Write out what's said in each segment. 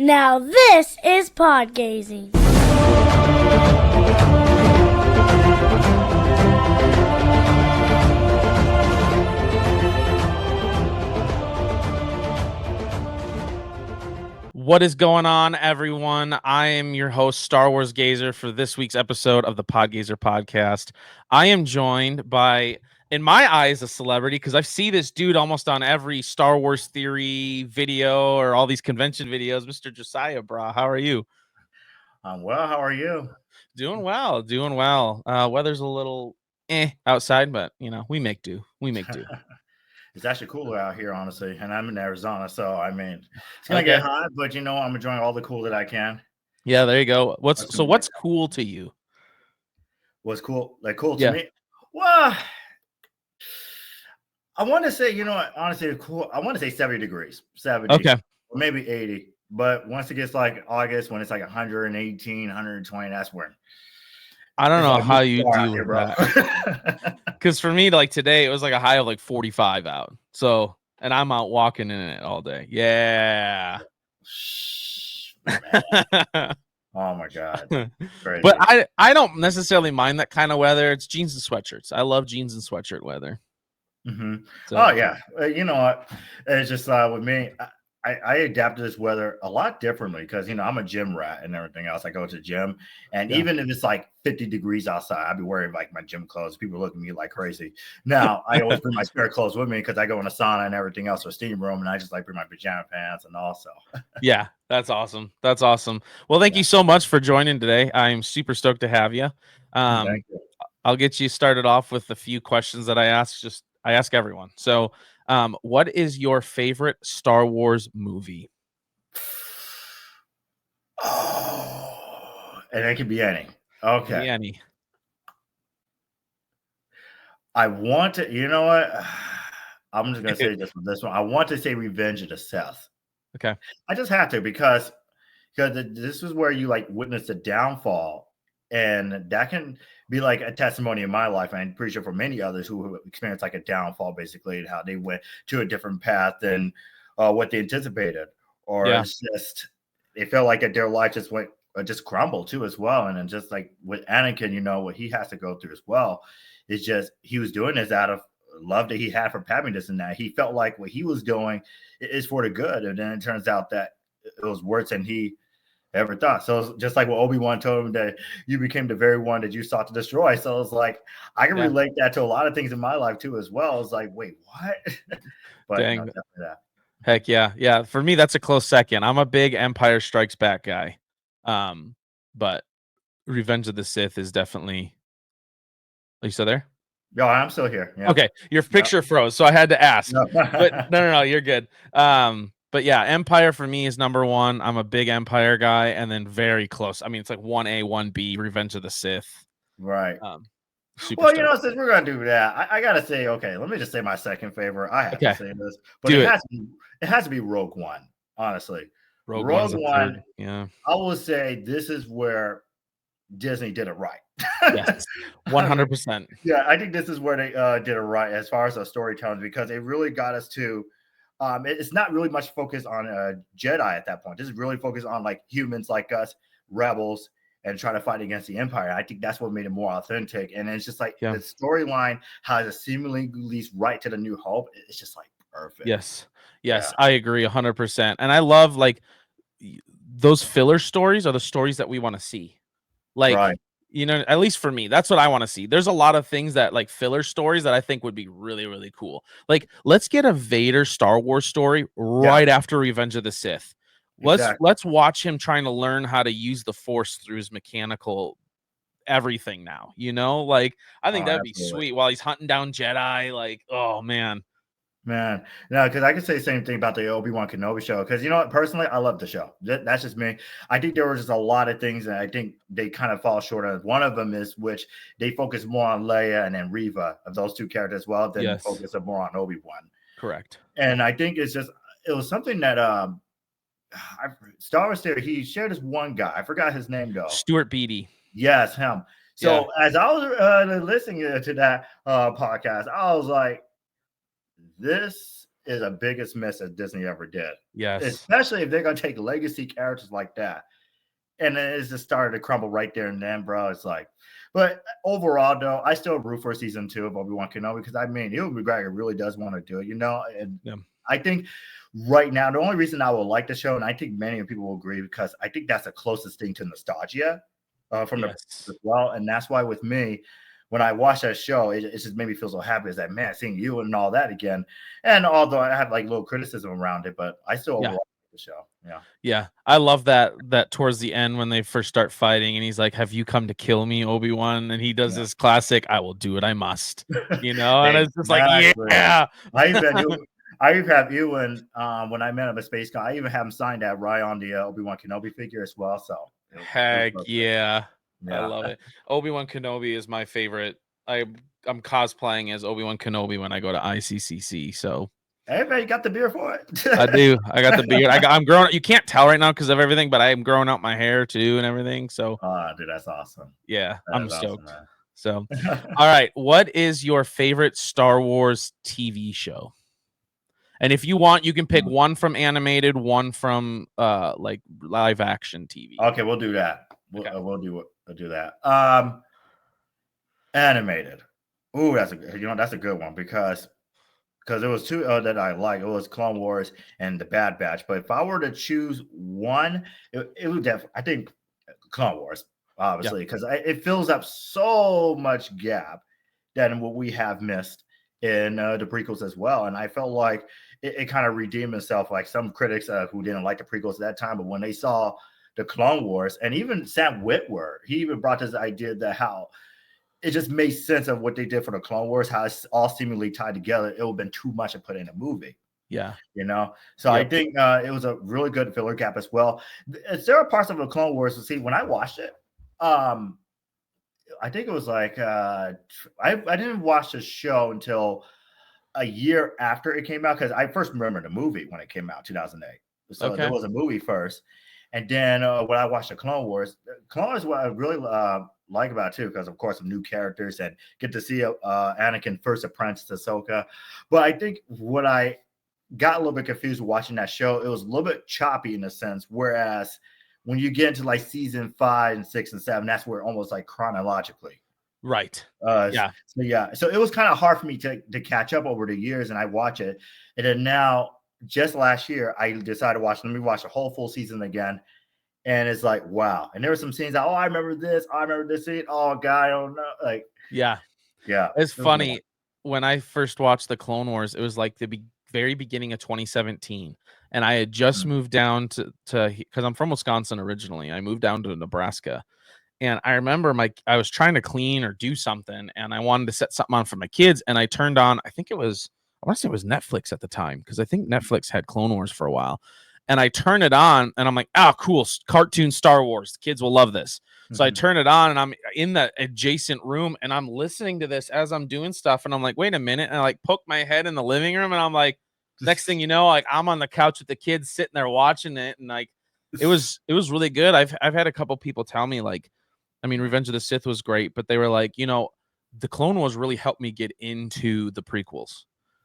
Now this is podgazing. What is going on, everyone? I am your host, Star Wars Gazer, for this week's episode of the Podgazer podcast. I am joined by, in my eyes, a celebrity, because I see this dude almost on every Star Wars theory video or all these convention videos. Mr. Josiah Brah, how are you? I'm well. How are you? Doing well, doing well. Weather's a little outside, but we make do. It's actually cooler out here, honestly, and I'm in Arizona, so I mean, it's gonna get hot, but I'm enjoying all the cool that I can. Yeah, there you go. What's cool to you? What's cool? To me? Well, I want to say, honestly, cool. I want to say 70 degrees, 70, okay, or maybe 80. But once it gets like August, when it's like 118, 120, that's when. I don't know how you deal with that. Because for me, like today, it was like a high of like 45 out. So, and I'm out walking in it all day. Yeah. Oh my God. Crazy. But I don't necessarily mind that kind of weather. It's jeans and sweatshirts. I love jeans and sweatshirt weather. Mm-hmm. So, oh yeah. You know what? It's just with me. I adapt to this weather a lot differently because I'm a gym rat and everything else. I go to the gym, and even if it's like 50 degrees outside, I'll be wearing like my gym clothes. People look at me like crazy. Now I always bring my spare clothes with me because I go in a sauna and everything else, or steam room, and I just like bring my pajama pants and also. Yeah, that's awesome. That's awesome. Well, thank you so much for joining today. I'm super stoked to have you. Thank you. I'll get you started off with a few questions that I ask everyone. So, what is your favorite Star Wars movie? Oh, and it could be any. Okay. Any. I want to, you know what? I'm just going to say this one. I want to say Revenge of the Sith. Okay. I just have to because this is where you like witness the downfall, and that can be like a testimony in my life, and I'm pretty sure for many others who experienced like a downfall, basically, and how they went to a different path than what they anticipated, or it's just they felt like that their life just crumbled too as well. And then just like with Anakin, what he has to go through as well. It's just he was doing this out of love that he had for Padme, this and that. He felt like what he was doing is for the good, and then it turns out that it was worse than he ever thought. So it's just like what Obi-Wan told him, that you became the very one that you sought to destroy. So it's like I can relate that to a lot of things in my life too as well. It's like, wait, what? But dang. Definitely that. Heck yeah. For me, that's a close second. I'm a big Empire Strikes Back guy. But Revenge of the Sith is definitely. Are you still there? No, I'm still here. Yeah. Okay, your picture froze, so I had to ask. No. But no, you're good. But yeah, Empire for me is number one. I'm a big Empire guy, and then very close. I mean, it's like 1A, 1B, Revenge of the Sith. Right. Well, since we're gonna do that, I gotta say, okay, let me just say my second favorite. I have to say this, but it has to be Rogue One. Honestly, Rogue One. Yeah, I will say this is where Disney did it right. Yes, 100%. Yeah, I think this is where they did it right as far as the storytelling, because it really got us to. It's not really much focused on Jedi at that point. This is really focused on like humans like us, rebels, and trying to fight against the Empire. I think that's what made it more authentic. And it's just like the storyline has a seemingly leads right to the New Hope. It's just like perfect. Yes, I agree 100%. And I love like those filler stories are the stories that we want to see. Like, at least for me, that's what I want to see. There's a lot of things that like filler stories that I think would be really, really cool. Like, let's get a Vader Star Wars story right after Revenge of the Sith. Let's watch him trying to learn how to use the Force through his mechanical everything now. Like I think that'd be sweet while he's hunting down Jedi. Like, oh man. No, because I could say the same thing about the Obi-Wan Kenobi show. Because personally, I love the show. That's just me. I think there were just a lot of things that I think they kind of fall short of. One of them is which they focus more on Leia and then Reva, of those two characters as well, than focus more on Obi-Wan. Correct. And I think it was something that Star Wars Theory, he shared this one guy. I forgot his name though. Stuart Beatty. Yes, him. So as I was listening to that podcast, I was like, this is the biggest miss that Disney ever did. Yes. Especially if they're going to take legacy characters like that. And then it's just started to crumble right there and then, bro. It's like, but overall, though, I still root for season 2 of Obi-Wan Kenobi because I mean, it would be great. It really does want to do it, And I think right now, the only reason I would like the show, and I think many people will agree, because I think that's the closest thing to nostalgia from the as well. And that's why with me, when I watch that show, it just made me feel so happy. Is that, man, seeing you and all that again. And although I have like little criticism around it, but I still overall like the show. Yeah. I love that towards the end when they first start fighting and he's like, "Have you come to kill me, Obi-Wan?" And he does this classic, "I will do what I must," and it's just like, yeah. I even have you when I met him at SpaceCon. I even have him signed that right on the Obi-Wan Kenobi figure as well. So heck yeah. I love it. Obi-Wan Kenobi is my favorite. I'm cosplaying as Obi-Wan Kenobi when I go to ICCC. So everybody got the beard for it. I do. I got the beard. I'm growing. You can't tell right now because of everything, but I am growing out my hair too and everything. So dude, that's awesome. Yeah, I'm stoked. Awesome, so all right, what is your favorite Star Wars TV show? And if you want, you can pick one from animated, one from like live action TV. Okay, we'll do that. We'll do that. Animated. Ooh, that's a good one because there was two that I like. It was Clone Wars and The Bad Batch. But if I were to choose one, it would definitely, I think, Clone Wars, obviously, because it fills up so much gap than what we have missed in the prequels as well. And I felt like it kind of redeemed itself. Like some critics who didn't like the prequels at that time, but when they saw the Clone Wars, and even Sam Witwer, he even brought this idea that how it just made sense of what they did for the Clone Wars, how it's all seemingly tied together. It would have been too much to put in a movie. Yeah. So I think it was a really good filler gap as well. There are parts of the Clone Wars to see when I watched it. I think it was like I didn't watch the show until a year after it came out because I first remember the movie when it came out, 2008. So there was a movie first. And then when I watched the Clone Wars what I really like about it too, because of course of new characters and get to see Anakin first apprentice Ahsoka. But I think what I got a little bit confused watching that show, it was a little bit choppy in a sense. Whereas when you get into like season 5 and 6 and 7, that's where almost like chronologically. Right. So it was kind of hard for me to catch up over the years, and I watch it. And then now, just last year, I decided to let me watch the whole full season again. And it's like, wow. And there were some scenes that, I remember this scene. Oh, God, I don't know. Like, yeah. It's funny. When I first watched the Clone Wars, it was like the very beginning of 2017. And I had just moved down to because I'm from Wisconsin originally. I moved down to Nebraska. And I remember I was trying to clean or do something, and I wanted to set something on for my kids. And I turned on, I want to say it was Netflix at the time, because I think Netflix had Clone Wars for a while. And I turn it on, and I'm like, cool, cartoon Star Wars. The kids will love this. So I turn it on, and I'm in the adjacent room, and I'm listening to this as I'm doing stuff. And I'm like, wait a minute. And I like poke my head in the living room, and I'm like, next thing you know, like I'm on the couch with the kids sitting there watching it. And like, it was really good. I've had a couple people tell me, like, I mean, Revenge of the Sith was great, but they were like, the Clone Wars really helped me get into the prequels.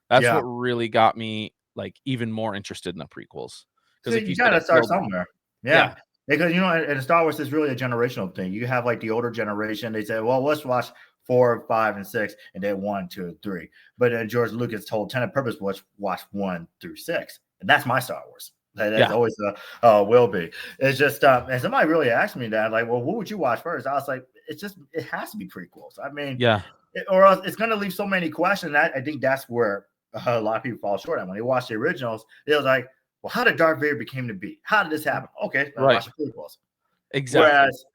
That's what really got me like even more interested in the prequels. Because you gotta start somewhere. Yeah. Because and Star Wars is really a generational thing. You have like the older generation. They say, well, let's watch 4, 5, and 6, and then 1, 2, 3. But then George Lucas told Tenet Purpose watch 1 through 6, and that's my Star Wars. That's always will be. It's just and somebody really asked me that, like, well, what would you watch first? I was like, it has to be prequels. I mean, or else it's going to leave so many questions. I think that's where a lot of people fall short. And when they watch the originals, it was like, well, how did Darth Vader became to be? How did this happen? Okay, watch the prequels. Exactly. Whereas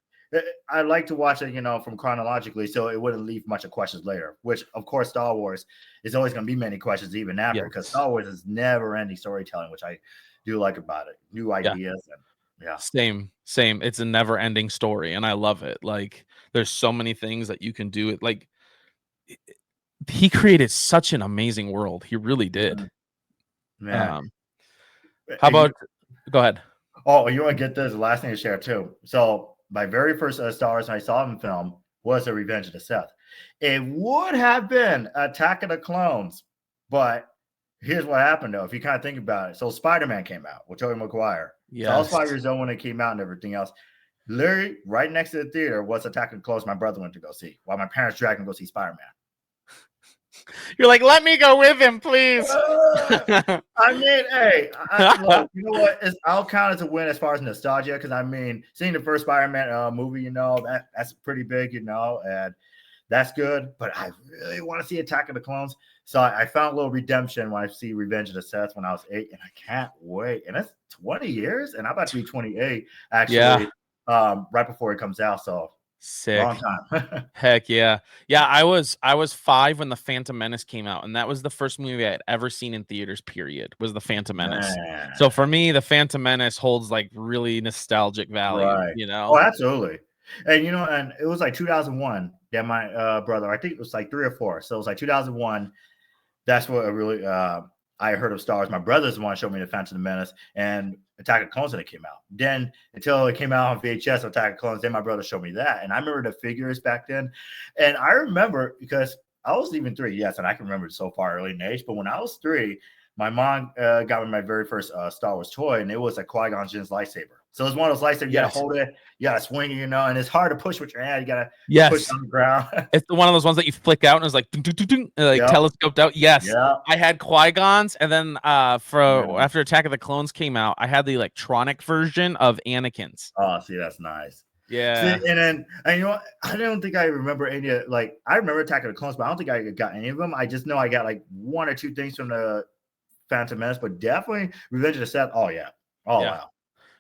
I like to watch it, from chronologically, so it wouldn't leave much of questions later. Which, of course, Star Wars is always going to be many questions even after, because Star Wars is never-ending storytelling, which I do like about it. New ideas and same. It's a never-ending story, and I love it. Like, there's so many things that you can do. It like he created such an amazing world. He really did. Yeah. How about? Go ahead. Oh, you want to get this? Last thing to share too. So my very first Star Wars I saw in film was The Revenge of the Sith. It would have been Attack of the Clones, but here's what happened though. If you kind of think about it, so Spider-Man came out with Tobey Maguire. Yes. So I was 5 years old when it came out and everything else. Literally, right next to the theater was Attack of the Clones. My brother went to go see, while my parents dragged him to go see Spider-Man. You're like, let me go with him, please. I mean, hey, look, you know what? I'll count it as a win as far as nostalgia, because I mean, seeing the first Spider-Man movie, that's pretty big, and that's good. But I really want to see Attack of the Clones, so I found a little redemption when I see Revenge of the Sith when I was 8, and I can't wait. And that's 20 years, and I'm about to be 28 actually, right before it comes out. So sick. Long time. Heck yeah. Yeah, I was 5 when The Phantom Menace came out, and that was the first movie I had ever seen in theaters, period, was The Phantom Menace. Man. So for me, The Phantom Menace holds like really nostalgic value, Right. Oh, absolutely. And and it was like 2001 that my brother, I think it was like 3 or 4. So it was like 2001. That's what really I heard of Star Wars. My brother's the one showed me The Phantom Menace and Attack of Clones when it came out. Then until it came out on VHS, Attack of Clones, then my brother showed me that. And I remember the figures back then. And I remember because I was even 3, yes, and I can remember it so far early in age. But when I was 3, my mom got me my very first Star Wars toy, and it was a Qui-Gon Jinn's lightsaber. So it's one of those lightsabers, you gotta hold it, you gotta swing it, and it's hard to push with your hand. You gotta push on the ground. It's one of those ones that you flick out and it's like dun, dun, dun, dun, like telescoped out. Yes. I had Qui-Gon's, and then after Attack of the Clones came out, I had the electronic version of Anakin's. Oh, see, that's nice. Yeah. See, and I don't think I remember any I remember Attack of the Clones, but I don't think I got any of them. I just know I got like 1 or 2 things from the Phantom Menace, but definitely Revenge of the Sith. Oh yeah. Wow.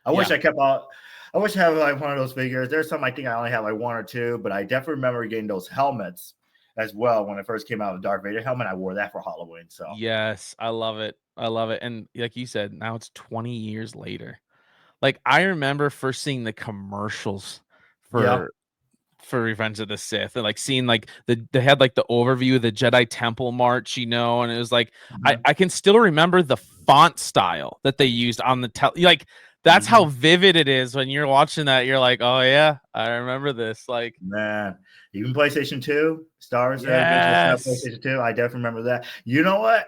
I wish I kept out. I wish I had like one of those figures. There's some I think I only had like 1 or 2, but I definitely remember getting those helmets as well when it first came out. The Darth Vader helmet, I wore that for Halloween. So yes, I love it. And like you said, now it's 20 years later. Like I remember first seeing the commercials for Revenge of the Sith, and like seeing like they had like the overview of the Jedi Temple March, and it was like I can still remember the font style that they used on the like. That's how vivid it is when you're watching that. You're like, oh yeah, I remember this. Like, man, even PlayStation 2, Star Wars, PlayStation 2. I definitely remember that. You know what?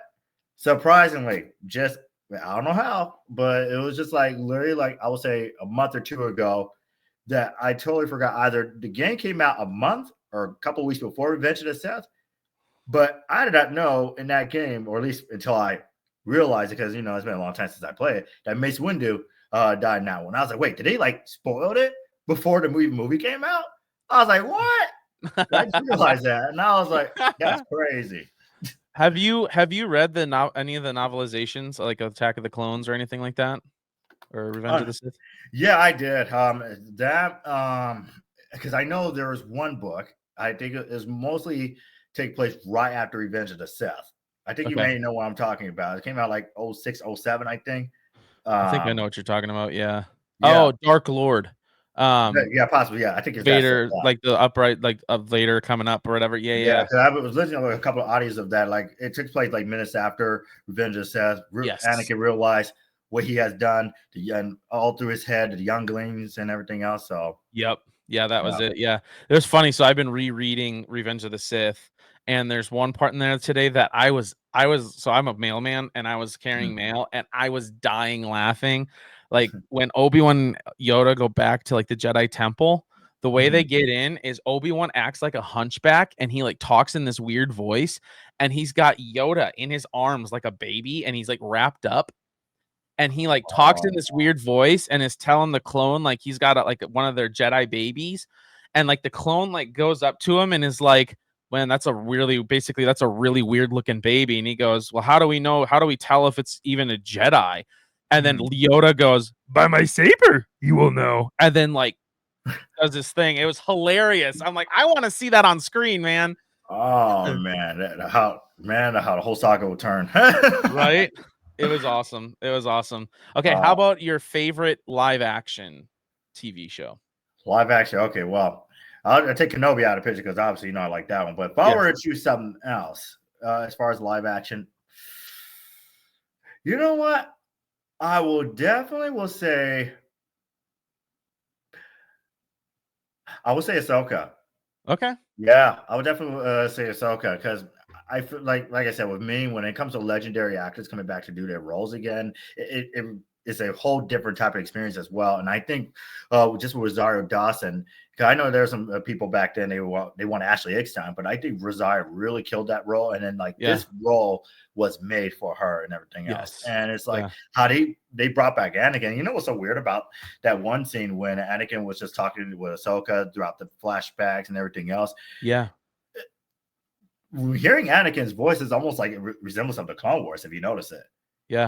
Surprisingly, just I don't know how, but it was just like literally like I would say a month or 2 ago that I totally forgot either the game came out a month or a couple of weeks before Revenge of the Sith, but I did not know in that game, or at least until I realized it, because it's been a long time since I played it, that Mace Windu died in that one. I was like, wait, did they like spoiled it before the movie came out? I was like, what? I just realized that, and I was like, that's crazy. Have you read any of the novelizations like Attack of the Clones or anything like that, or Revenge of the Sith? Yeah, I did. Because I know there was one book. I think it is mostly take place right after Revenge of the Sith. I think you may know what I'm talking about. It came out like 06, 07, I think. I think I know what you're talking about. Yeah. Oh, Dark Lord. Yeah, possibly. Yeah, I think it's Vader, like the upright, like of Vader coming up or whatever. Yeah. I was listening to a couple of audios of that. Like it took place like minutes after Revenge of the Sith. Anakin realized what he has done and all through his head, the younglings and everything else. So yeah, that was it. Yeah, it was funny. So I've been rereading Revenge of the Sith, and there's one part in there today that I was so I'm a mailman, and I was carrying mail, and I was dying laughing. Like when Obi-Wan Yoda go back to like the Jedi Temple, the way they get in is Obi-Wan acts like a hunchback, and he like talks in this weird voice, and he's got Yoda in his arms like a baby, and he's like wrapped up, and he like talks in this weird voice and is telling the clone like he's got like one of their Jedi babies, and like the clone like goes up to him and is like, man, that's a really weird looking baby. And he goes, well, how do we tell if it's even a Jedi? And then Yoda goes, by my saber you will know, and then like does this thing. It was hilarious. I'm like, I want to see that on screen, man. Oh man, how the whole saga will turn. Right. It was awesome. Okay, how about your favorite live action TV show? Live action. Okay, well, I'll take Kenobi out of the picture because obviously I like that one. But if I were to choose something else, as far as live action, you know what? I will say Ahsoka. Okay. Yeah, I would definitely say Ahsoka because I feel like I said, with me, when it comes to legendary actors coming back to do their roles again, it's a whole different type of experience as well. And I think just with Rosario Dawson, because I know there's some people back then they want Ashley Eckstein, but I think Rosario really killed that role. And then this role was made for her and everything else. And it's like how they brought back Anakin. You know what's so weird about that one scene when Anakin was just talking with Ahsoka throughout the flashbacks and everything else? Yeah. Hearing Anakin's voice is almost like it resembles of the Clone Wars, if you notice it. Yeah.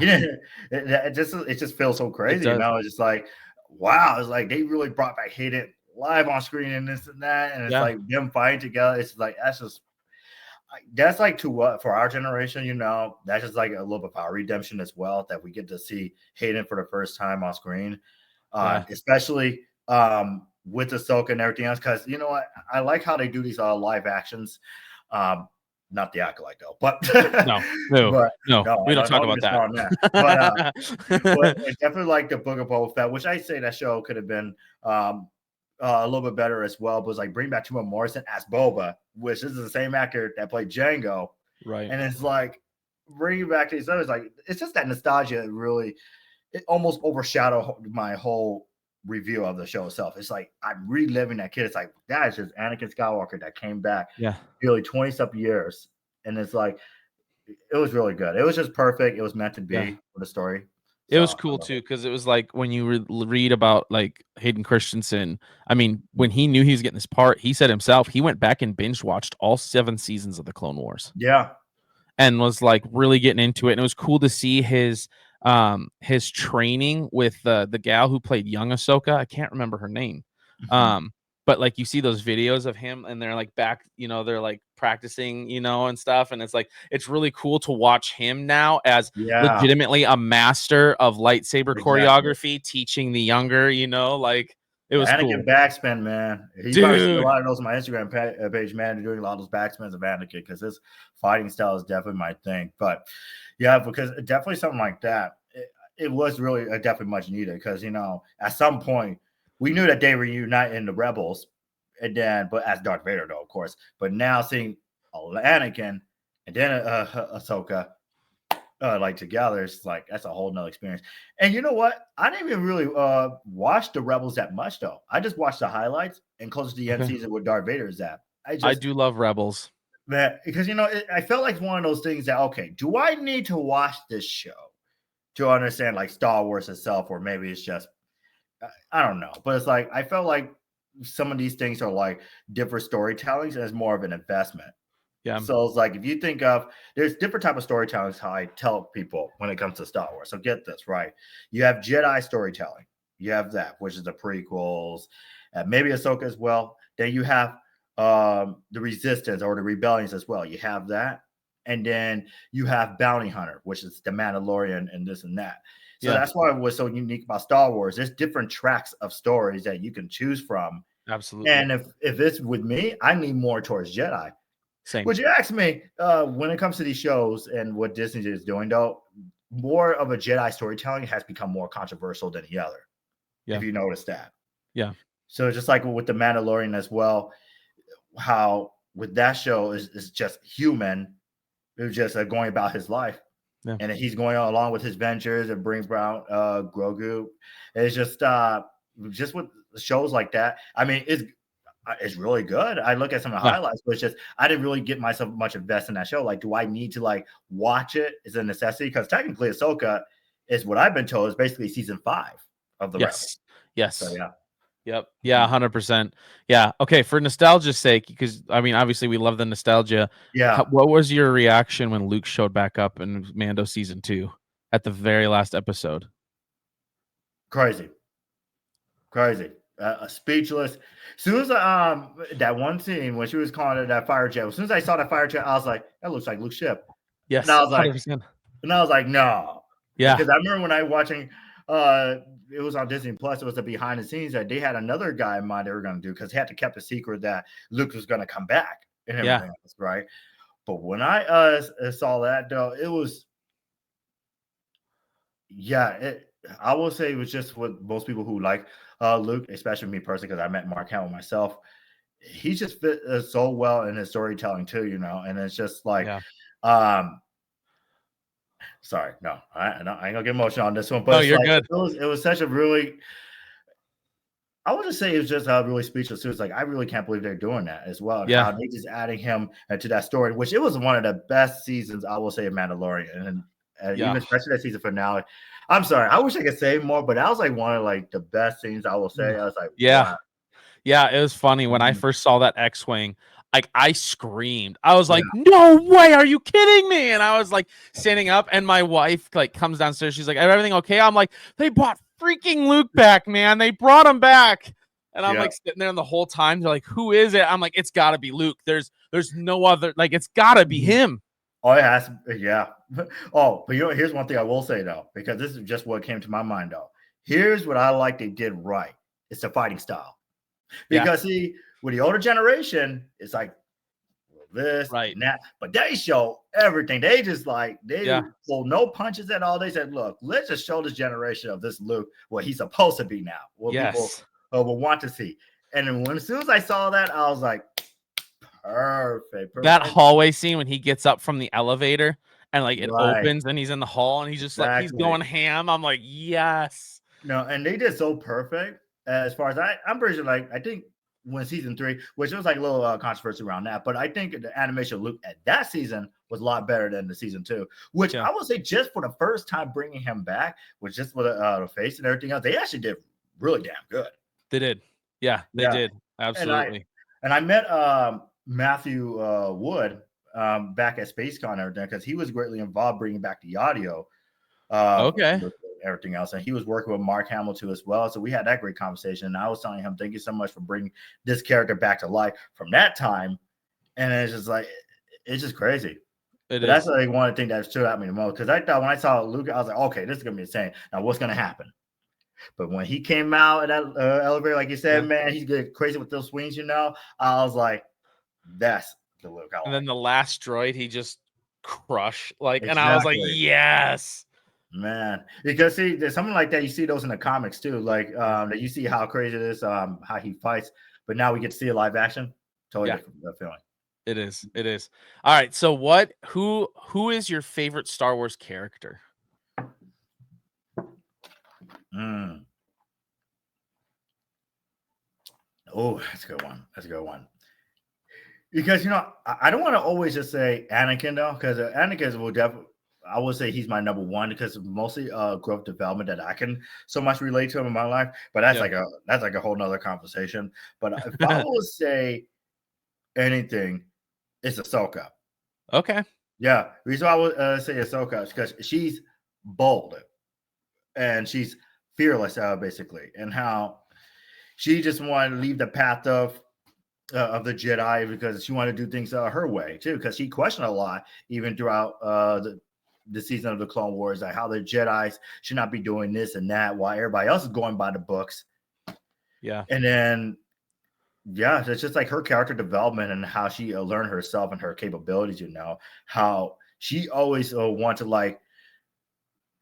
It just feels so crazy. It's just like, wow, it's like they really brought back Hayden live on screen and this and that. And it's like them fighting together. It's like that's like for our generation, that's just like a little bit of our redemption as well, that we get to see Hayden for the first time on screen. Especially with Ahsoka and everything else. Because you know what? I like how they do these live actions. Not the Acolyte though, but no, we don't talk about that. But it's definitely like the Book of Boba Fett, which I say that show could have been a little bit better as well. But it's like bring back Tuma Morrison as Boba, which is the same actor that played Django, right? And it's like bringing back these others, like it's just that nostalgia. It almost overshadowed my whole review of the show itself. It's like I'm reliving that kid. It's like that is just Anakin Skywalker that came back nearly 20-something years, and it's like it was really good. It was just perfect. It was meant to be for the story. It was cool too, because it was like when you read about like Hayden Christensen. I mean, when he knew he was getting this part, he said himself he went back and binge watched all 7 seasons of the Clone Wars. Yeah, and was like really getting into it. And it was cool to see his training with the gal who played young Ahsoka. I can't remember her name. But like you see those videos of him and they're like back, they're like practicing, and stuff. And it's like it's really cool to watch him now as legitimately a master of lightsaber choreography, teaching the younger, like it was Anakin cool. backspin, man. You probably see a lot of those on my Instagram page, man. Doing a lot of those backspins of Anakin because his fighting style is definitely my thing. But yeah, because definitely something like that, it was really definitely much needed because at some point we knew that they reunite in the Rebels, but as Darth Vader though, of course. But now seeing Anakin and then Ahsoka. Like together, it's like that's a whole nother experience. And you know what? I didn't even really watch the Rebels that much though. I just watched the highlights and close to the end season where Darth Vader is at. I do love Rebels, man, because I felt like one of those things that do I need to watch this show to understand like Star Wars itself, or maybe it's just I don't know. But it's like I felt like some of these things are like different storytellings, and it's more of an investment. Yeah. So it's like if you think of there's different type of storytelling how I tell people when it comes to Star Wars. So get this right. You have Jedi storytelling. You have that, which is the prequels, maybe Ahsoka as well. Then you have the Resistance or the Rebellions as well. You have that. And then you have Bounty Hunter, which is the Mandalorian and this and that. So that's why it was so unique about Star Wars. There's different tracks of stories that you can choose from. Absolutely. And if it's with me, I lean more towards Jedi. Same. Would you ask me when it comes to these shows and what Disney is doing, though, more of a Jedi storytelling has become more controversial than the other. If you notice that. Yeah. So just like with the Mandalorian as well, how with that show is just human, it was just going about his life. Yeah. And he's going along with his ventures and brings out Grogu. It's just with shows like that. I mean, it's really good. I look at some of the highlights, but it's just I didn't really get myself much invested in that show. Like, do I need to like watch it? Is it a necessity? Because technically, Ahsoka is what I've been told is basically season 5 of the Rebels. Yes. So yeah. Yep. Yeah. 100%. Yeah. Okay. For nostalgia's sake, because I mean, obviously, we love the nostalgia. Yeah. What was your reaction when Luke showed back up in Mando season 2 at the very last episode? Crazy. Speechless. As soon as that one scene when she was calling it that fire jet, as soon as I saw that fire jet, I was like, that looks like Luke's ship. Yes. And I was like, 100%. No. Yeah. Because I remember when I was watching it was on Disney Plus, it was the behind the scenes that they had another guy in mind they were going to do because he had to keep a secret that Luke was going to come back and everything else, right? But when I saw that though, it was I will say it was just what most people who like Luke, especially me personally, because I met Mark Hamill myself. he just fit so well in his storytelling too, and it's just like, sorry, no, I ain't gonna get emotional on this one, but no, it's you're like good. it was such a really, I would just say it was just really speechless. It was like, I really can't believe they're doing that as well. And how they just adding him to that story, which it was one of the best seasons, I will say, of Mandalorian. And even especially that season finale. I'm sorry, I wish I could say more, but that was like one of like the best scenes, I will say. I was like, wow. Yeah, it was funny when I first saw that X-Wing. Like, I screamed. I was like, "No way! Are you kidding me?" And I was like standing up, and my wife like comes downstairs. She's like, "Everything okay?" I'm like, "They brought freaking Luke back, man! They brought him back!" And I'm like sitting there, and the whole time they're like, "Who is it?" I'm like, "It's got to be Luke. There's no other. Like, it's got to be him." Oh, it has. Yeah. Oh, but here's one thing I will say though, because this is just what came to my mind though. Here's what I like they did right. It's the fighting style. Because see, with the older generation, it's like this and that, but they show everything. They just like pull no punches at all. They said, "Look, let's just show this generation of this Luke what he's supposed to be now, what people will want to see." And then as soon as I saw that, I was like, perfect. That hallway scene when he gets up from the elevator and like it opens and he's in the hall and he's just like he's going ham. I'm like, yes. No, and they did so perfect. As far as I'm pretty sure, like, I think when season 3, which was like a little controversy around that, but I think the animation of Luke at that season was a lot better than the season 2, which I would say just for the first time bringing him back, was just with the face and everything else, they actually did really damn good. They did. Yeah, they did. Absolutely. And I met Matthew Wood back at SpaceCon and everything, because he was greatly involved bringing back the audio. Everything else, and he was working with Mark Hamill too as well, so we had that great conversation, and I was telling him, thank you so much for bringing this character back to life from that time. And it's just like, it's just crazy. That's like one of the things that stood out me the most, because I thought when I saw Luke, I was like, okay, this is gonna be insane. Now what's gonna happen? But when he came out at that elevator, like you said, man, he's getting crazy with those swings, I was like, that's the Luke I like. And then the last droid, he just crushed, like, and I was like, yes. Man, because see, there's something like that. You see those in the comics too, like that you see how crazy it is, how he fights. But now we get to see a live action. Totally different feeling. It is. It is. All right. So who is your favorite Star Wars character? Oh, that's a good one. That's a good one. Because I don't want to always just say Anakin though, because Anakin will definitely. I would say he's my number one, because mostly growth development that I can so much relate to him in my life. But that's like a whole nother conversation. But if I would say anything, it's Ahsoka. Okay. Yeah. The reason why I would say Ahsoka is because she's bold and she's fearless, basically, and how she just wanted to leave the path of the Jedi, because she wanted to do things her way too, because she questioned a lot even throughout the season of the Clone Wars, like how the Jedis should not be doing this and that, while everybody else is going by the books. Yeah. And then, it's just like her character development and how she learned herself and her capabilities, how she always want to like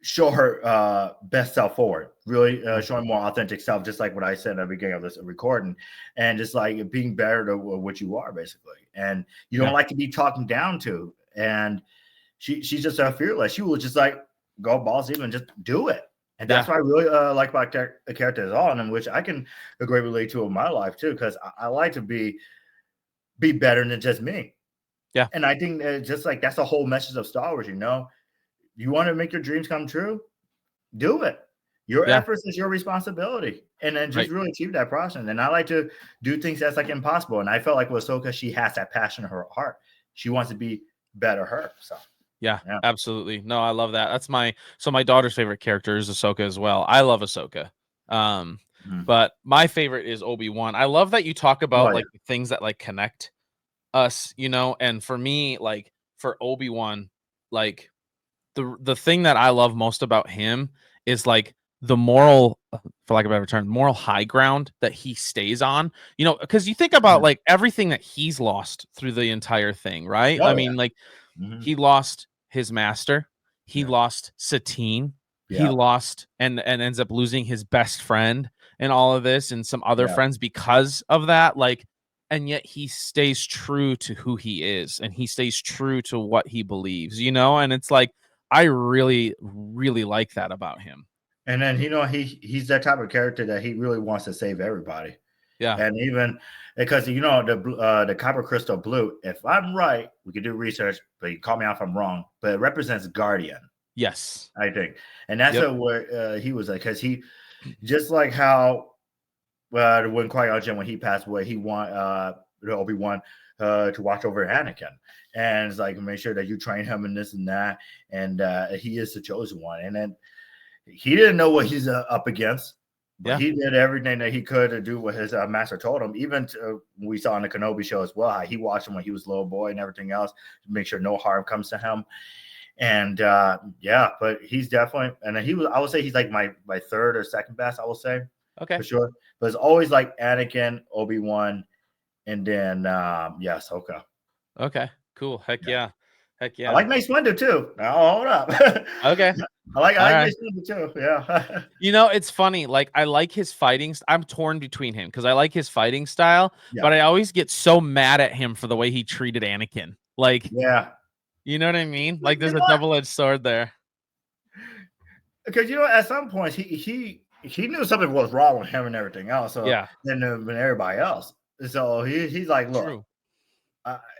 show her best self forward, really showing more authentic self, just like what I said at the beginning of this recording, and just like being better to what you are, basically. And you don't like to be talking down to. And she's just fearless. She will just like go balls deep and just do it. And that's what I really like about the character as all, and in which I can agree relate to in my life too, because I like to be better than just me. Yeah. And I think just like that's the whole message of Star Wars. You want to make your dreams come true, do it. Your efforts is your responsibility, and then just really achieve that process. And I like to do things that's like impossible. And I felt like with Ahsoka, she has that passion in her heart. She wants to be better her. So. Yeah, absolutely. No, I love that. That's my daughter's favorite character is Ahsoka as well. I love Ahsoka. But my favorite is Obi-Wan. I love that you talk about like the things that like connect us, and for me, like for Obi-Wan, like the thing that I love most about him is like the moral, for lack of a better term, moral high ground that he stays on, because you think about like everything that he's lost through the entire thing, right? I mean, like he lost his master, he lost Satine, he lost and ends up losing his best friend and all of this and some other friends because of that. Like, and yet he stays true to who he is, and he stays true to what he believes, you know? And it's like, I really, really like that about him. And then, you know, he's that type of character that he really wants to save everybody. Yeah. And even because, you know, the Copper Crystal Blue, if I'm right, we could do research, but you call me out if I'm wrong, but it represents Guardian. Yes. I think. And that's where he was like, because he, just like how when Qui-Gon Jinn, when he passed away, he want Obi-Wan to watch over Anakin. And it's like, make sure that you train him and this and that. And he is the chosen one. And then he didn't know what he's up against. But he did everything that he could to do what his master told him. Even we saw on the Kenobi show as well, how he watched him when he was a little boy and everything else to make sure no harm comes to him. And but he's definitely, and he was, I would say he's like my third or second best, I will say. Okay. For sure. But it's always like Anakin, Obi-Wan, and then Ahsoka. Okay. Cool. Heck yeah. Heck yeah. I like Mace Windu too. Now hold up. Okay. I like Mace Windu too. Yeah. You know, it's funny. Like, I like his fighting. I'm torn between him because I like his fighting style, but I always get so mad at him for the way he treated Anakin. Like, you know what I mean? Like, there's a double-edged sword there. Because, you know, at some point he knew something was wrong with him and everything else. So than everybody else. So he's like, look,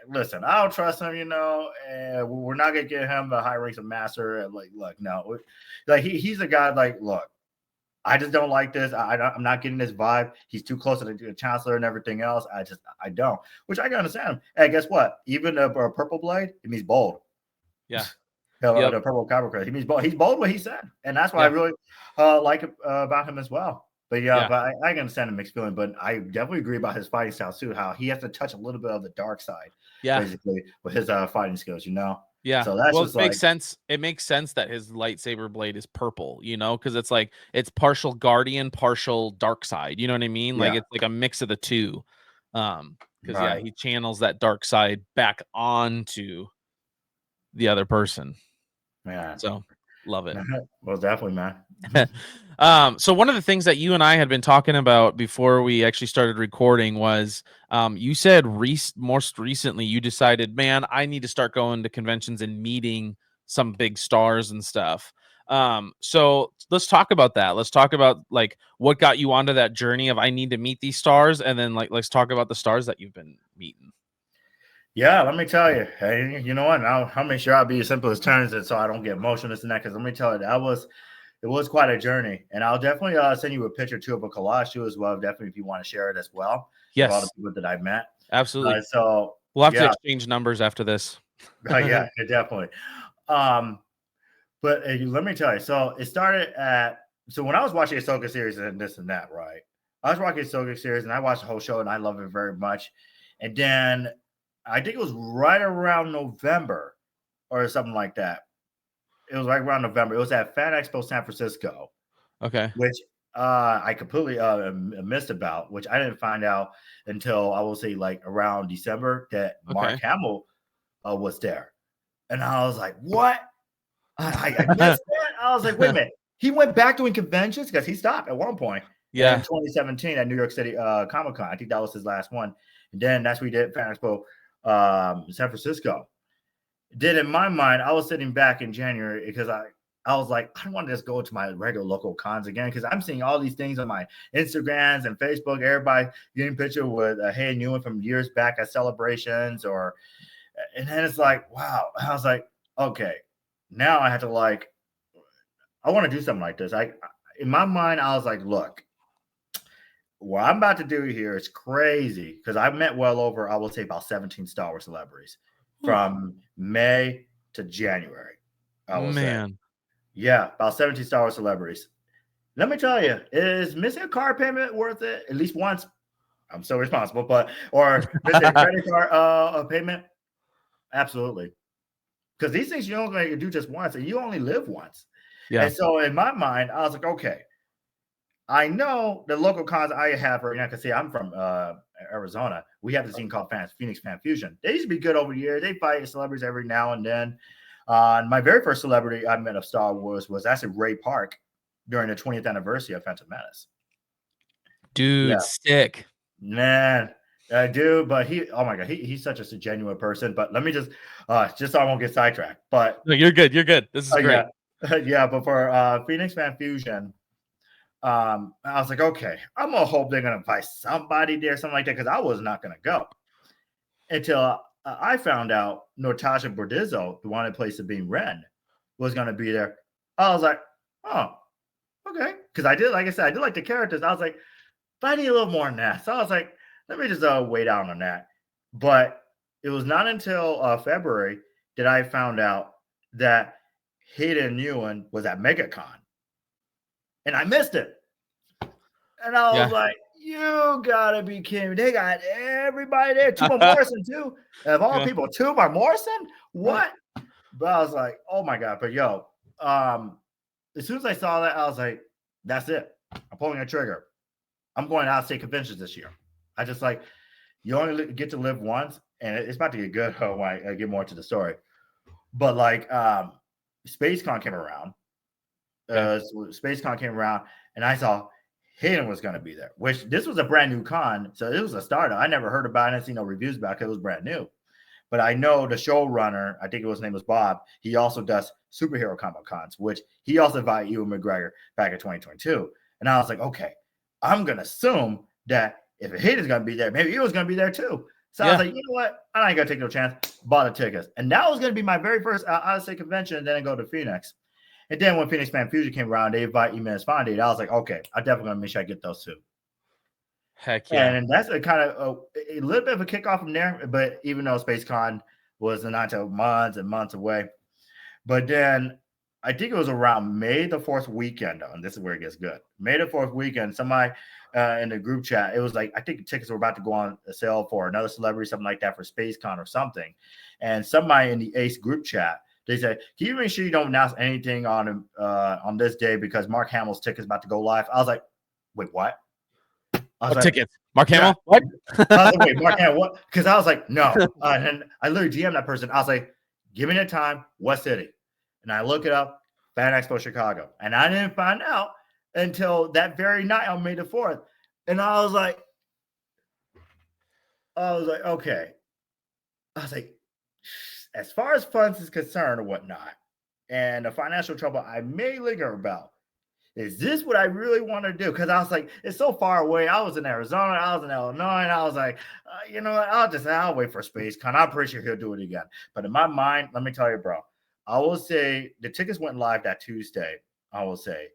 listen, I don't trust him, you know, and we're not gonna get him the high ranks of master. And like, look, no, like he's a guy. Like, look, I just don't like this. I'm not getting this vibe. He's too close to the chancellor and everything else. I don't. Which I can understand. Hey, guess what? Even a purple blade, it means bold. Yeah. The purple copper crest. He means bold. He's bold what he said, and that's what I really like about him as well. But but I can understand the mixed feeling. But I definitely agree about his fighting style too. How he has to touch a little bit of the dark side, basically, with his fighting skills. You know. Yeah. So that's it makes sense. It makes sense that his lightsaber blade is purple. You know, because it's like it's partial Guardian, partial dark side. You know what I mean? Like it's like a mix of the two. Because he channels that dark side back onto the other person. Yeah. So love it. Well, definitely, man. So one of the things that you and I had been talking about before we actually started recording was you said most recently you decided, man, I need to start going to conventions and meeting some big stars and stuff. So let's talk about that. Let's talk about like what got you onto that journey of I need to meet these stars, and then like let's talk about the stars that you've been meeting. Yeah, let me tell you. Hey, you know what? I'll make sure I'll be as simple as turns it so I don't get emotional this and that. Because let me tell you, it was quite a journey. And I'll definitely send you a picture too of a collage too as well. Definitely if you want to share it as well. Yes. Of all the people that I've met. Absolutely. So we'll have to exchange numbers after this. Yeah, definitely. But let me tell you. So it started when I was watching Ahsoka series and this and that, right? I was watching Ahsoka series and I watched the whole show and I love it very much. And then I think it was right around November or something like that. It was right around November. It was at Fan Expo San Francisco. Okay. Which I completely missed about, which I didn't find out until I will say like around December that Mark Hamill was there. And I was like, what? I missed that? I was like, wait a minute. He went back doing conventions because he stopped at one point. Yeah. In 2017 at New York City Comic-Con. I think that was his last one. And then that's what we did Fan Expo San Francisco. Then in my mind, I was sitting back in January because I was like, I don't want to just go to my regular local cons again because I'm seeing all these things on my Instagrams and Facebook. Everybody getting picture with Hey Newman from years back at celebrations and then it's like, wow. I was like, okay, now I have to I want to do something like this. In my mind, I was like, look, what I'm about to do here is crazy because I've met well over, I will say about 17 Star Wars celebrities from May to January. I will say. Yeah, about 17 Star Wars celebrities. Let me tell you, is missing a car payment worth it? At least once. I'm so responsible, or missing a credit card payment? Absolutely. Because these things you only do just once and you only live once. Yeah. And so in my mind, I was like, okay, I know the local cons I have right now, because see, I'm from Arizona. We have this thing called Phoenix Fan Fusion. They used to be good over the years. They fight celebrities every now and then. My very first celebrity I met of Star Wars was actually Ray Park during the 20th anniversary of Phantom Menace. Dude, stick. Man, I do, but oh my god, he's such a genuine person. But let me just so I won't get sidetracked. But no, you're good. You're good. This is great. Yeah. But for Phoenix Fan Fusion, I was like, okay, I'm gonna hope they're gonna invite somebody there, something like that, because I was not gonna go until I found out Natasha Bordizzo, the one that plays Sabine Wren, was gonna be there. I was like, oh, okay, because I did, like I said, I did like the characters. I was like, but I need a little more than that. So I was like, let me just wait out on that. But it was not until February that I found out that Hayden Ewan was at MegaCon, and I missed it. And I was like, you gotta be kidding me. They got everybody there. Tuba Morrison, too. Of all people, Tuba Morrison? What? But I was like, oh my God. But yo, as soon as I saw that, I was like, that's it. I'm pulling a trigger. I'm going out of state conventions this year. I just like, you only get to live once, and it's about to get good when I get more to the story. But like, SpaceCon came around. SpaceCon came around, and I saw Hayden was going to be there, which this was a brand new con. So it was a startup. I never heard about it. I didn't see no reviews about it. It was brand new. But I know the showrunner, I think his name was Bob, he also does superhero comic cons, which he also invited Ewan McGregor back in 2022. And I was like, okay, I'm going to assume that if Hayden's going to be there, maybe Ewan's going to be there too. So I was like, you know what? I ain't going to take no chance. Bought the tickets. And that was going to be my very first out-of-state convention, and then I go to Phoenix. And then when Phoenix Fan Fusion came around, they invite Eman Esfandi. I was like, okay, I definitely going to make sure I get those two. Heck yeah. And that's a kind of a little bit of a kickoff from there. But even though SpaceCon was not until months and months away. But then I think it was around May the 4th weekend, and this is where it gets good. May the 4th weekend, somebody in the group chat, it was like, I think tickets were about to go on sale for another celebrity, something like that for SpaceCon or something. And somebody in the ACE group chat, they said, can you make sure you don't announce anything on this day because Mark Hamill's ticket's about to go live? I was like, wait, what? What tickets? Mark Hamill? What? I was like, wait, Mark Hamill, what? Because I was like, no. And I literally GM'd that person. I was like, give me the time, what city? And I look it up, Fan Expo Chicago. And I didn't find out until that very night on May the 4th. And I was like, okay. I was like, as far as funds is concerned or whatnot, and the financial trouble I may linger about, is this what I really want to do? Because I was like, it's so far away. I was in Arizona, I was in Illinois, and I was like, you know what? I'll wait for SpaceCon. I'm pretty sure he'll do it again. But in my mind, let me tell you, bro, I will say the tickets went live that Tuesday. I will say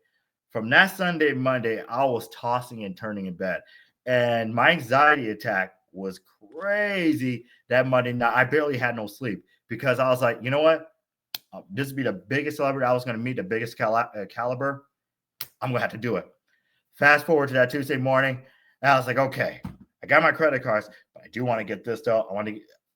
from that Sunday, Monday, I was tossing and turning in bed. And my anxiety attack was crazy that Monday night. I barely had no sleep because I was like, you know what? This would be the biggest celebrity I was going to meet, the biggest caliber. I'm going to have to do it. Fast forward to that Tuesday morning. And I was like, okay, I got my credit cards, but I do want to get this though.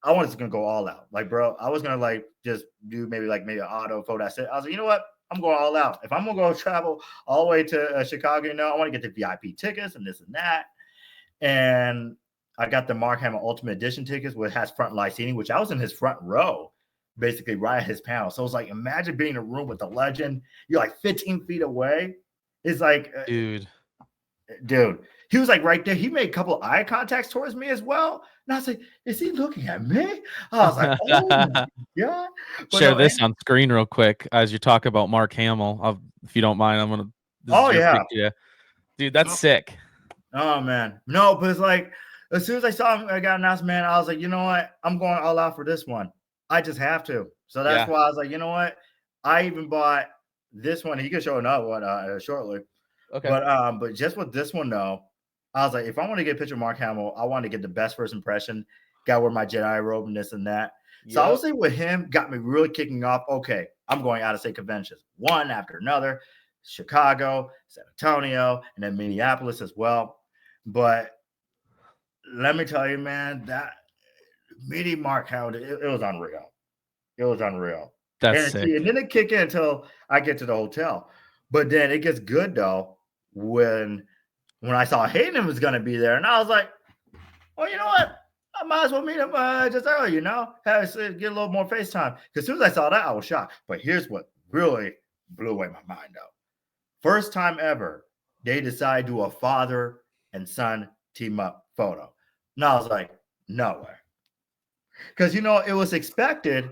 I was going to go all out. Like, bro, I was going to like just do maybe an auto photo. That's it. I was like, you know what? I'm going all out. If I'm going to go travel all the way to Chicago, I want to get the VIP tickets and this and that. And I got the Mark Hamill Ultimate Edition tickets, which has front live seating, which I was in his front row, basically right at his panel. So it's like, imagine being in a room with the legend. You're like 15 feet away. It's like, dude, he was like right there. He made a couple of eye contacts towards me as well. And I was like, is he looking at me? I was like, oh my God. But share this on screen real quick as you talk about Mark Hamill. If you don't mind, I'm going to. Yeah. Dude, that's sick. Oh, man. No, but it's like, as soon as I saw him, I got announced, man, I was like, you know what? I'm going all out for this one. I just have to. So that's why I was like, you know what? I even bought this one. He could show another one shortly. Okay. But just with this one, though, I was like, if I want to get a picture of Mark Hamill, I want to get the best first impression. Got to wear my Jedi robe and this and that. Yep. So I would say with him, got me really kicking off. Okay, I'm going out of state conventions, one after another. Chicago, San Antonio, and then Minneapolis as well. But let me tell you, man, that meeting Mark Hamill, it was unreal. It was unreal. That's sick. And then it kicked in until I get to the hotel. But then it gets good though when I saw Hayden was going to be there, and I was like, well, you know what? I might as well meet him just early, get a little more FaceTime. Because as soon as I saw that, I was shocked. But here's what really blew away my mind, though. First time ever, they decided to do a father and son team up photo. And I was like, no way. Because, it was expected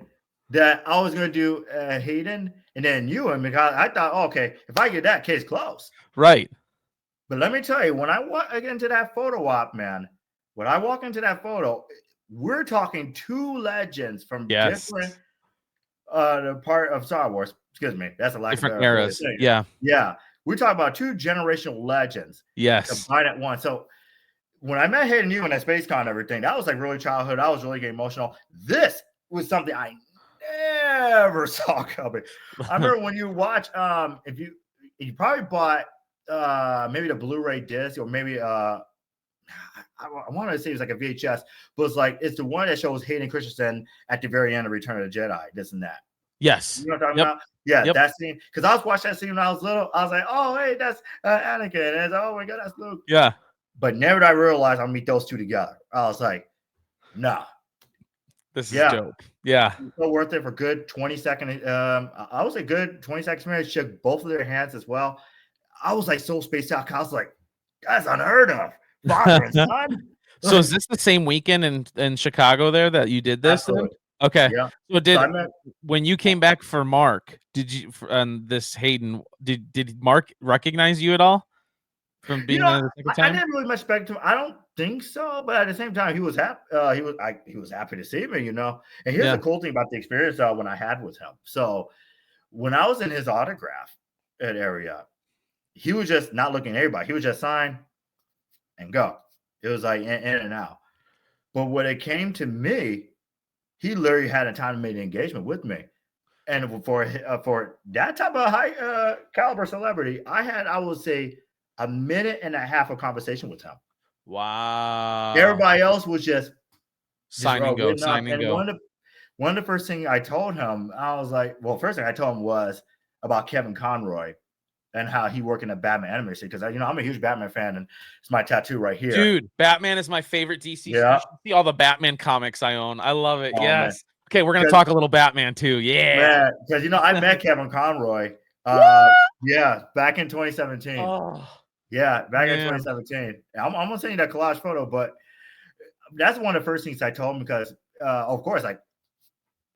that I was going to do Hayden and then Ewan, because I thought, okay, if I get that, case closed. Right. But let me tell you, when I walk into that photo op, man, when I walk into that photo, we're talking two legends from different the part of Star Wars. Excuse me, that's a lack different of eras. Yeah. Yeah. We're talking about two generational legends. Yes. Combined at once. So when I met Hayden Ewan at SpaceCon and everything, that was like really childhood. I was really getting emotional. This was something I never saw coming. I remember when you watch, if you probably bought maybe the Blu-ray disc, or maybe I want to say it was like a VHS, but it's the one that shows Hayden Christensen at the very end of Return of the Jedi, this and that. Yes. You know what I'm talking about? Yeah, that scene. Because I was watching that scene when I was little. I was like, oh, hey, that's Anakin. And oh my God, that's Luke. Yeah. But never did I realize I'll meet those two together. I was like, nah. This is dope. Yeah. It's so worth it for good 20 seconds. I was a good 20 seconds minute. Shook both of their hands as well. I was like so spaced out. I was like, that's unheard of. Father and son. So is this the same weekend in Chicago there that you did this? Okay. Yeah. So when you came back for Mark, did you this Hayden, did Mark recognize you at all from being there the second time? I didn't really much respect him. I don't think so, but at the same time, he was happy. He was happy to see me, And here's the cool thing about the experience when I had with him. So when I was in his autograph area, he was just not looking at everybody. He would just sign and go. It was like in and out. But when it came to me, he literally had a time to make an engagement with me. And for that type of high caliber celebrity, I would say, a minute and a half of conversation with him. Wow. Everybody else was just sign and go. Sign and go. One of the first things I told him, I was like, well, first thing I told him was about Kevin Conroy and how he worked in a Batman anime series, because I'm a huge Batman fan, and it's my tattoo right here. Dude, Batman is my favorite DC. Yeah. You should see all the Batman comics I own. I love it. Yes. Man. Okay, we're gonna talk a little Batman too. Yeah. Because I met Kevin Conroy. Back in 2017. Oh, yeah, back in 2017. I'm gonna send you that collage photo, but that's one of the first things I told him, because of course,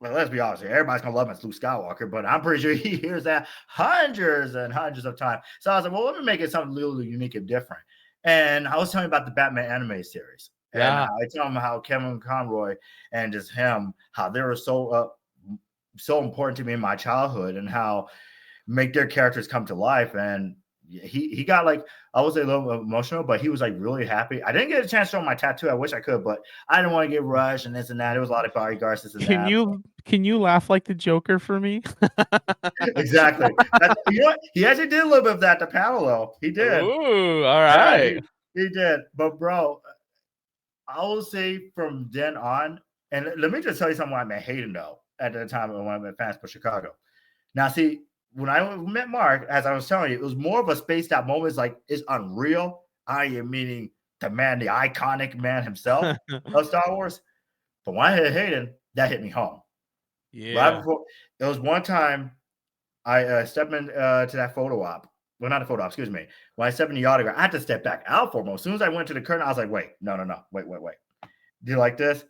let's be honest, everybody's gonna love him as Luke Skywalker, but I'm pretty sure he hears that hundreds and hundreds of times. So I was like, well, let me make it something a little unique and different. And I was telling him about the Batman anime series. Yeah. And I tell him how Kevin Conroy and just him, how they were so important to me in my childhood, and how make their characters come to life. And he got I would say a little emotional, but he was really happy. I didn't get a chance to show my tattoo. I wish I could, but I didn't want to get rushed and this and that. There was a lot of bodyguards. This and that. Can you laugh like the Joker for me? Exactly. You know what? He actually did a little bit of that to panel though. He did. Ooh, all right. Yeah, he did. But bro, I will say from then on, and let me just tell you something I met Hayden though at the time when I met Fans for Chicago. Now see, when I met Mark, as I was telling you, it was more of a spaced out moment. It's unreal. I am meaning the man, the iconic man himself of Star Wars. But when I hit Hayden, that hit me home. Yeah. Right before, it was one time I stepped into that photo op. Well, not a photo op, excuse me. When I stepped in the autograph, I had to step back out for a moment. As soon as I went to the curtain, I was like, wait, no. Wait. Do you like this?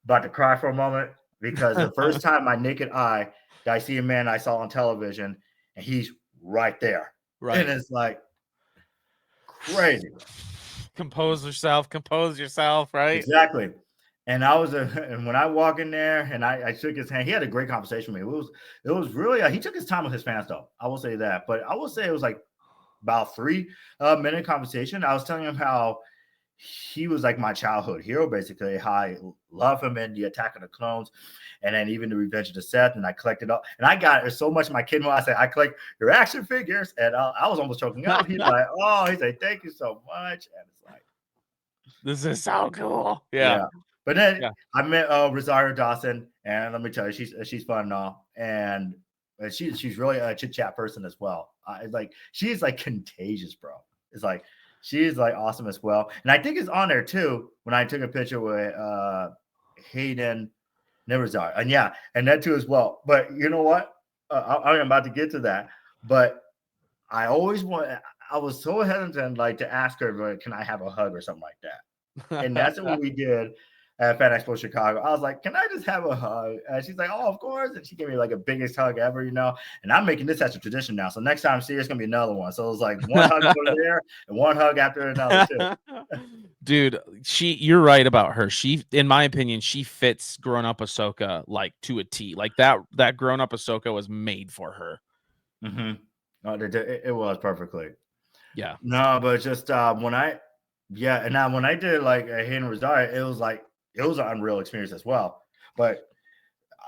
About to cry for a moment, because the first time my naked eye that I see a man I saw on television, and he's right there. Right. And it's crazy. Compose yourself, right? Exactly. And and when I walk in there and I shook his hand, he had a great conversation with me. It was really, he took his time with his fans though. I will say that, but I will say it was about 3-minute conversation. I was telling him how he was my childhood hero, basically, how I love him in the Attack of the Clones, and then even the Revenge of the Sith, and I collected up, and I got so much. My kid, when I said I collect your action figures, and I was almost choking up. He's like, "Oh," he said, "Thank you so much," and it's this is so cool. Yeah. But then I met Rosario Dawson, and let me tell you, she's fun and all, and she's really a chit chat person as well. She's contagious, bro. It's she's awesome as well. And I think it's on there too when I took a picture with Hayden Neverzar. And that too as well. But you know what? I'm about to get to that. But I was so hesitant to ask her, can I have a hug or something like that? And that's what we did at Fan Expo Chicago. I was like, can I just have a hug? And she's like, oh, of course. And she gave me like a biggest hug ever, you know. And I'm making this as a tradition now. So next time I see her, it's gonna be another one. So it was like one hug over there and one hug after another too. Dude, you're right about her. She, in my opinion, she fits grown-up Ahsoka like to a T. Like that grown-up Ahsoka was made for her. Oh, it was perfectly. Yeah. No, but just when I did like a Hayden Rosario, it was an unreal experience as well. But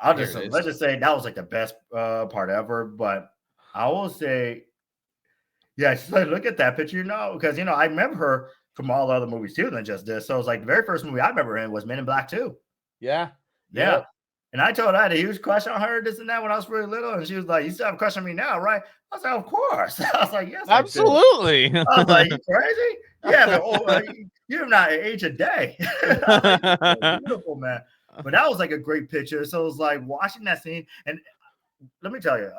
let's just say that was like the best part ever. But I will say, yeah, she's like, look at that picture, you know, because I remember her from all the other movies too than just this. So it's like the very first movie I remember in was Men in Black 2. Yeah. Yeah. Yep. And I told her I had a huge crush on her, this and that, when I was really little. And she was like, you still have a crush on me now, right? I was like, of course. I was like, yes, absolutely. I was like, you crazy? Yeah, but you're not age a day. I was like, so beautiful, man. But that was like a great picture. So it was like watching that scene. And let me tell you,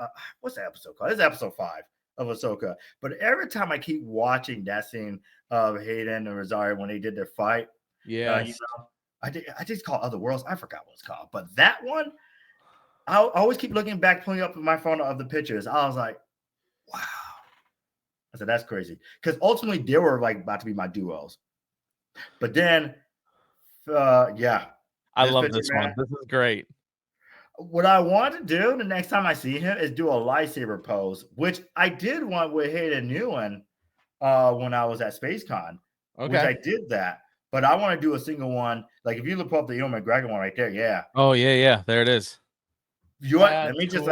what's the episode called? It's episode 5 of Ahsoka. But every time I keep watching that scene of Hayden and Rosario when they did their fight, yeah, I just call Other Worlds. I forgot what it's called, but that one, I always keep looking back, pulling up my phone of the pictures. I was like, wow. I said, that's crazy. Because ultimately they were like about to be my duos. But then, yeah. I love this one. This is great. What I want to do the next time I see him is do a lightsaber pose, which I did one with Hayden Newen when I was at SpaceCon, which I did that. But I want to do a single one. Like if you look up the Ewan McGregor one right there, yeah. Oh, yeah. There it is. Let me just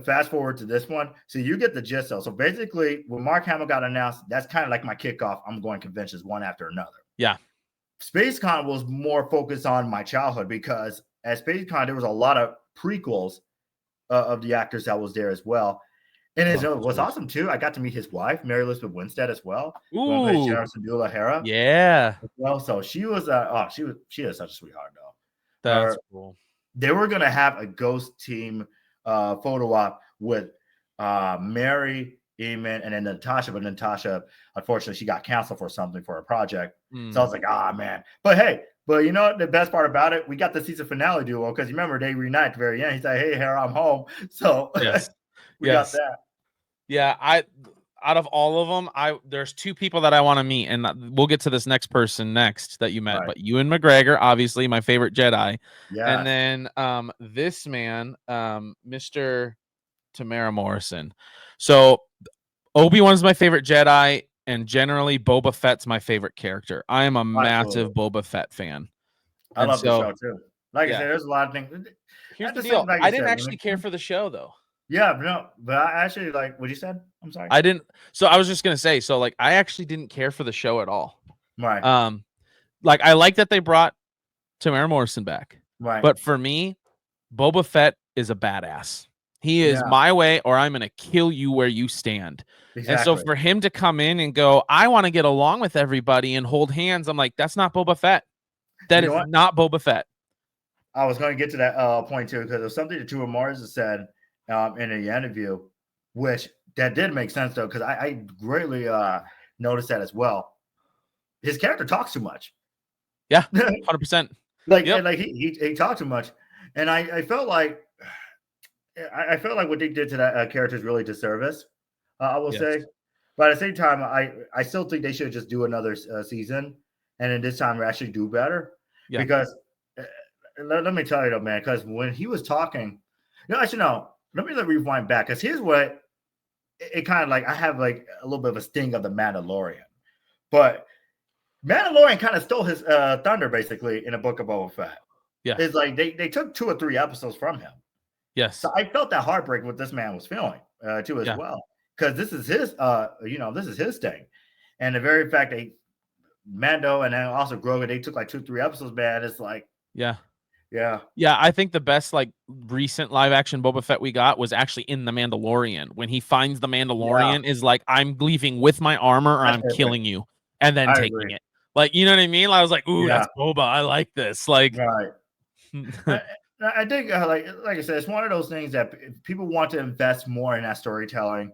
fast forward to this one. So you get the gist though. So basically, when Mark Hamill got announced, that's kind of like my kickoff. I'm going conventions one after another. Yeah. SpaceCon was more focused on my childhood because at SpaceCon, there was a lot of prequels of the actors that was there as well. And it was awesome too. I got to meet his wife, Mary Elizabeth Winstead, as well. Ooh, Syndulla Hera. Yeah. Well, so she was she is such a sweetheart though. That's cool. They were gonna have a ghost team photo op with Mary, Eamon, and then Natasha. But Natasha, unfortunately, she got canceled for something for a project. So I was like, man. But hey, you know what? The best part about it, we got the season finale duo because remember they reunite at the very end. He's like, hey, Hera, I'm home. So yes. we got that. Yeah, out of all of them, there's 2 people that I want to meet, and we'll get to this next person next that you met. Right. But Ewan McGregor, obviously my favorite Jedi. Yeah. And then this man, Mr. Tamara Morrison. So Obi-Wan's my favorite Jedi, and generally Boba Fett's my favorite character. I am a massive Boba Fett fan. I love the show too. Like I said, there's a lot of things. Here's the deal. I didn't actually care for the show though. Yeah, no, but I actually like what you said. I'm sorry. I didn't. So I was just gonna say. So like, I actually didn't care for the show at all. Right. Like I like that they brought Tamara Morrison back. Right. But for me, Boba Fett is a badass. He is my way, or I'm gonna kill you where you stand. Exactly. And so for him to come in and go, I want to get along with everybody and hold hands. I'm like, that's not Boba Fett. That is not Boba Fett. I was going to get to that point too because there's something that Tamara Morrison said in the interview, which that did make sense though, because I greatly noticed that as well. His character talks too much. Yeah, 100%. Like he talked too much, and I felt like what they did to that character is really disservice. I will say, but at the same time, I still think they should just do another season, and then this time actually do better. Yeah. Because let me tell you though, man, because when he was talking, actually no. Let me rewind back because here's what it kind of like. I have like a little bit of a sting of the Mandalorian, but Mandalorian kind of stole his thunder basically in a Book of Boba Fett. Yeah, it's like they took 2 or 3 episodes from him. Yes, so I felt that heartbreak what this man was feeling too as well because this is his this is his thing, and the very fact that Mando and then also Grogu they took like 2 or 3 episodes, man. It's like Yeah, I think the best like recent live action Boba Fett we got was actually in The Mandalorian when he finds the Mandalorian is like, I'm leaving with my armor or I'm killing you, and then taking it. Like, you know what I mean? I was like, ooh, that's Boba. I like this. Like, right. I think like I said, it's one of those things that people want to invest more in that storytelling,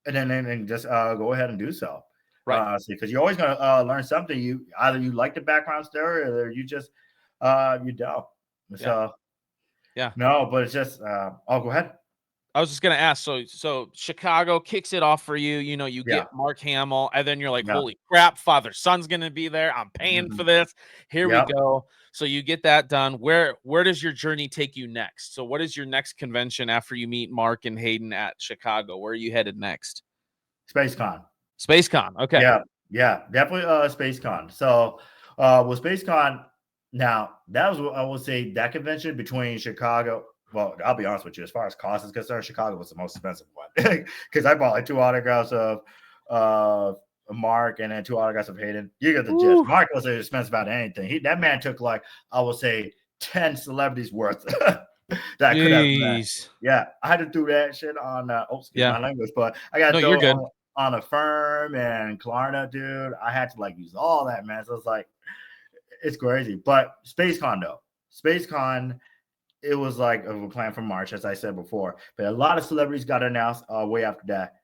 and then just go ahead and do so. Right. Because you're always gonna learn something. You like the background story, or you just you don't. So yeah. No, but it's just go ahead. I was just gonna ask. So Chicago kicks it off for you. You know, you Yeah. get Mark Hamill, and then you're like, Yeah. "Holy crap, father son's gonna be there. I'm paying for this. Here we Yep. go." So you get that done. Where does your journey take you next? So what is your next convention after you meet Mark and Hayden at Chicago? Where are you headed next? SpaceCon. SpaceCon. Okay. Yeah, definitely SpaceCon. So with SpaceCon, now that was I would say that convention between Chicago. Well, I'll be honest with you, as far as cost is concerned, Chicago was the most expensive one because I bought like 2 autographs of Mark and then 2 autographs of Hayden. You get the gist. Mark wasn't expensive about anything. That man took like I would say 10 celebrities worth that I could have met. Yeah, I had to do that shit on excuse my language, but I got to you're good. on a firm and Klarna, dude. I had to like use all that, man. So it's like it's crazy. But SpaceCon though, SpaceCon, it was like a plan for March, as I said before. But a lot of celebrities got announced way after that.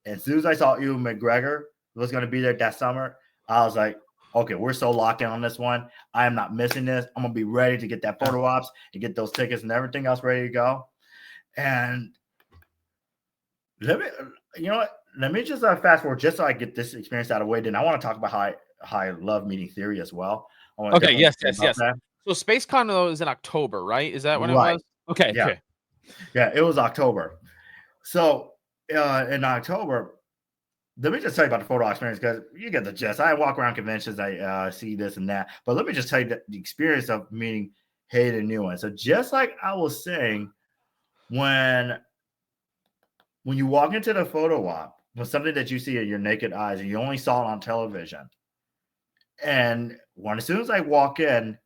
And as soon as I saw Ewan McGregor was going to be there that summer, I was like, okay, we're so locked in on this one. I am not missing this. I'm gonna be ready to get that photo ops and get those tickets and everything else ready to go. And let me just fast forward just so I get this experience out of the way. Then I want to talk about how I love meeting Theory as well. Okay, yes. So SpaceCon though is in October, right? Is that when it was? Okay, yeah. Okay. Yeah, it was October. So in October, let me just tell you about the photo experience because you get the gist. I walk around conventions, I see this and that, but let me just tell you the experience of meeting Hayden and Ewan. So just like I was saying, when you walk into the photo op, with something that you see in your naked eyes and you only saw it on television, and as soon as I walk in,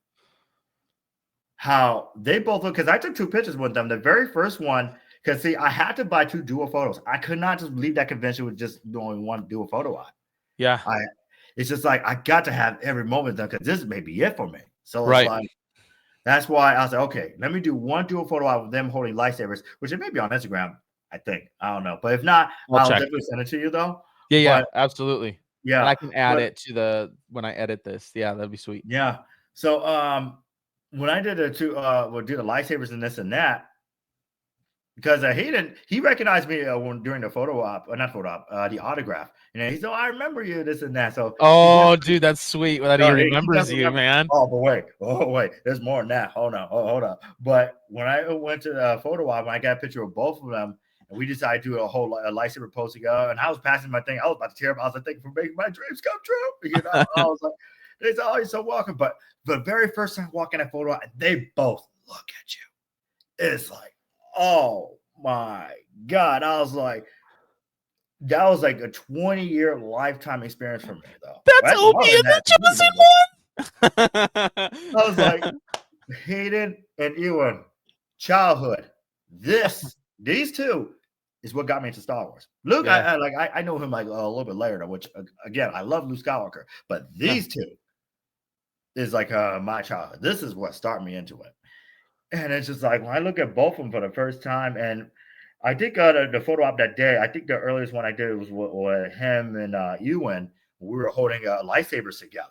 how they both look, because I took 2 pictures with them. The very first one, because see, I had to buy 2 dual photos. I could not just leave that convention with just doing 1 dual photo op. Yeah. It's just like I got to have every moment done because this may be it for me. So it's like that's why I was like, okay, let me do 1 dual photo op with them holding lightsabers, which it may be on Instagram. I think. I don't know. But if not, I'll definitely send it to you though. Yeah, absolutely. Yeah. And I can add it to when I edit this. Yeah, that'd be sweet. Yeah. So when I did do the lightsabers and this and that, because he recognized me during the photo op, not photo op, the autograph. And he said, I remember you, this and that. So dude, that's sweet that he remembers you, man. Oh, but wait, there's more than that. Hold on. But when I went to the photo op, I got a picture of both of them. And we decided to do a whole lightsaber post together. And I was passing my thing. I was about to tear up. I was like, thank you for making my dreams come true. You know, I was like, it's always so welcome. But the very first time walking that photo, they both look at you. It's like, oh my God. I was like, that was like a 20-year lifetime experience for me, though. That's Obi and the Chosen One. I was like, Hayden and Ewan, childhood. These two is what got me into Star Wars. Luke, I know him like a little bit later, which again, I love Luke Skywalker, but these two is like my childhood. This is what started me into it. And it's just like when I look at both of them for the first time, and I think the photo op that day, I think the earliest one I did was with him and Ewan. We were holding lightsabers together.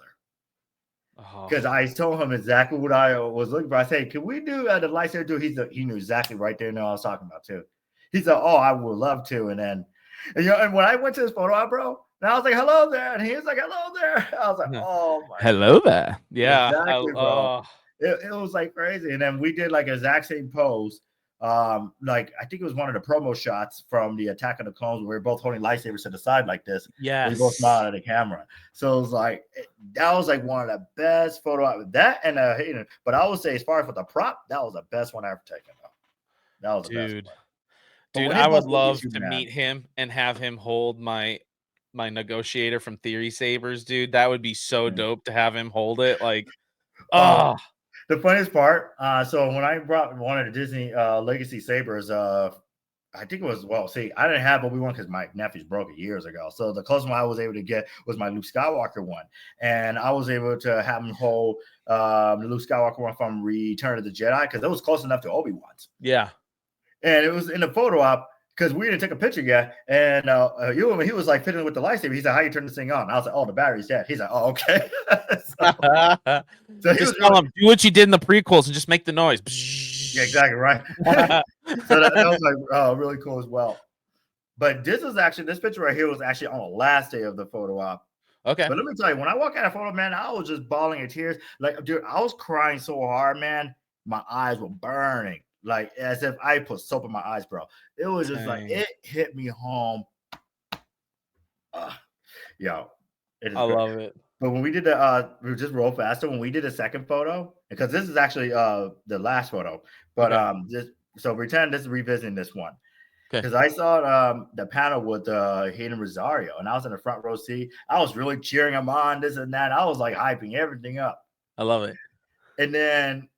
Because I told him exactly what I was looking for. I said, can we do the lightsaber dude? He knew exactly right there and I was talking about too. He said, oh, I would love to. And then, and when I went to this photo op, bro, and I was like, hello there. And he was like, hello there. I was like, oh my hello there. Yeah. Exactly, bro. It was like crazy. And then we did like exact same pose. Like I think it was one of the promo shots from the Attack of the Clones where we were both holding lightsabers to the side like this. Yeah. We both smiled at the camera. So it was like that was like one of the best photo out that and but I would say as far as for the prop, that was the best one I ever taken. That was the best one. Dude, I would love to meet him and have him hold my negotiator from Theory Sabers, dude. That would be so dope to have him hold it. Like, the funniest part, so when I brought one of the Disney Legacy Sabers, I think it was, I didn't have Obi-Wan because my nephews broke it years ago. So the closest one I was able to get was my Luke Skywalker one. And I was able to have him hold the Luke Skywalker one from Return of the Jedi because it was close enough to Obi-Wan's. Yeah. And it was in the photo op because we didn't take a picture yet. And he was like fitting with the lightsaber. He said, "How you turn this thing on?" And I was like, "Oh, the battery's dead." He's like, "Oh, okay." so he just was tell really, him, do what you did in the prequels and just make the noise. yeah, exactly right. So that was like really cool as well. But this picture right here was actually on the last day of the photo op. Okay. But let me tell you, when I walk out of photo, man, I was just bawling in tears. Like, dude, I was crying so hard, man. My eyes were burning, like as if I put soap in my eyes, bro. It was just like it hit me home. Yo, I love it. But when we did we just roll faster. When we did a second photo, because this is actually the last photo, but so pretend this is revisiting this one. Because I saw the panel with Hayden Rosario, and I was in the front row seat. I was really cheering him on, this and that. I was like hyping everything up. I love it. And then,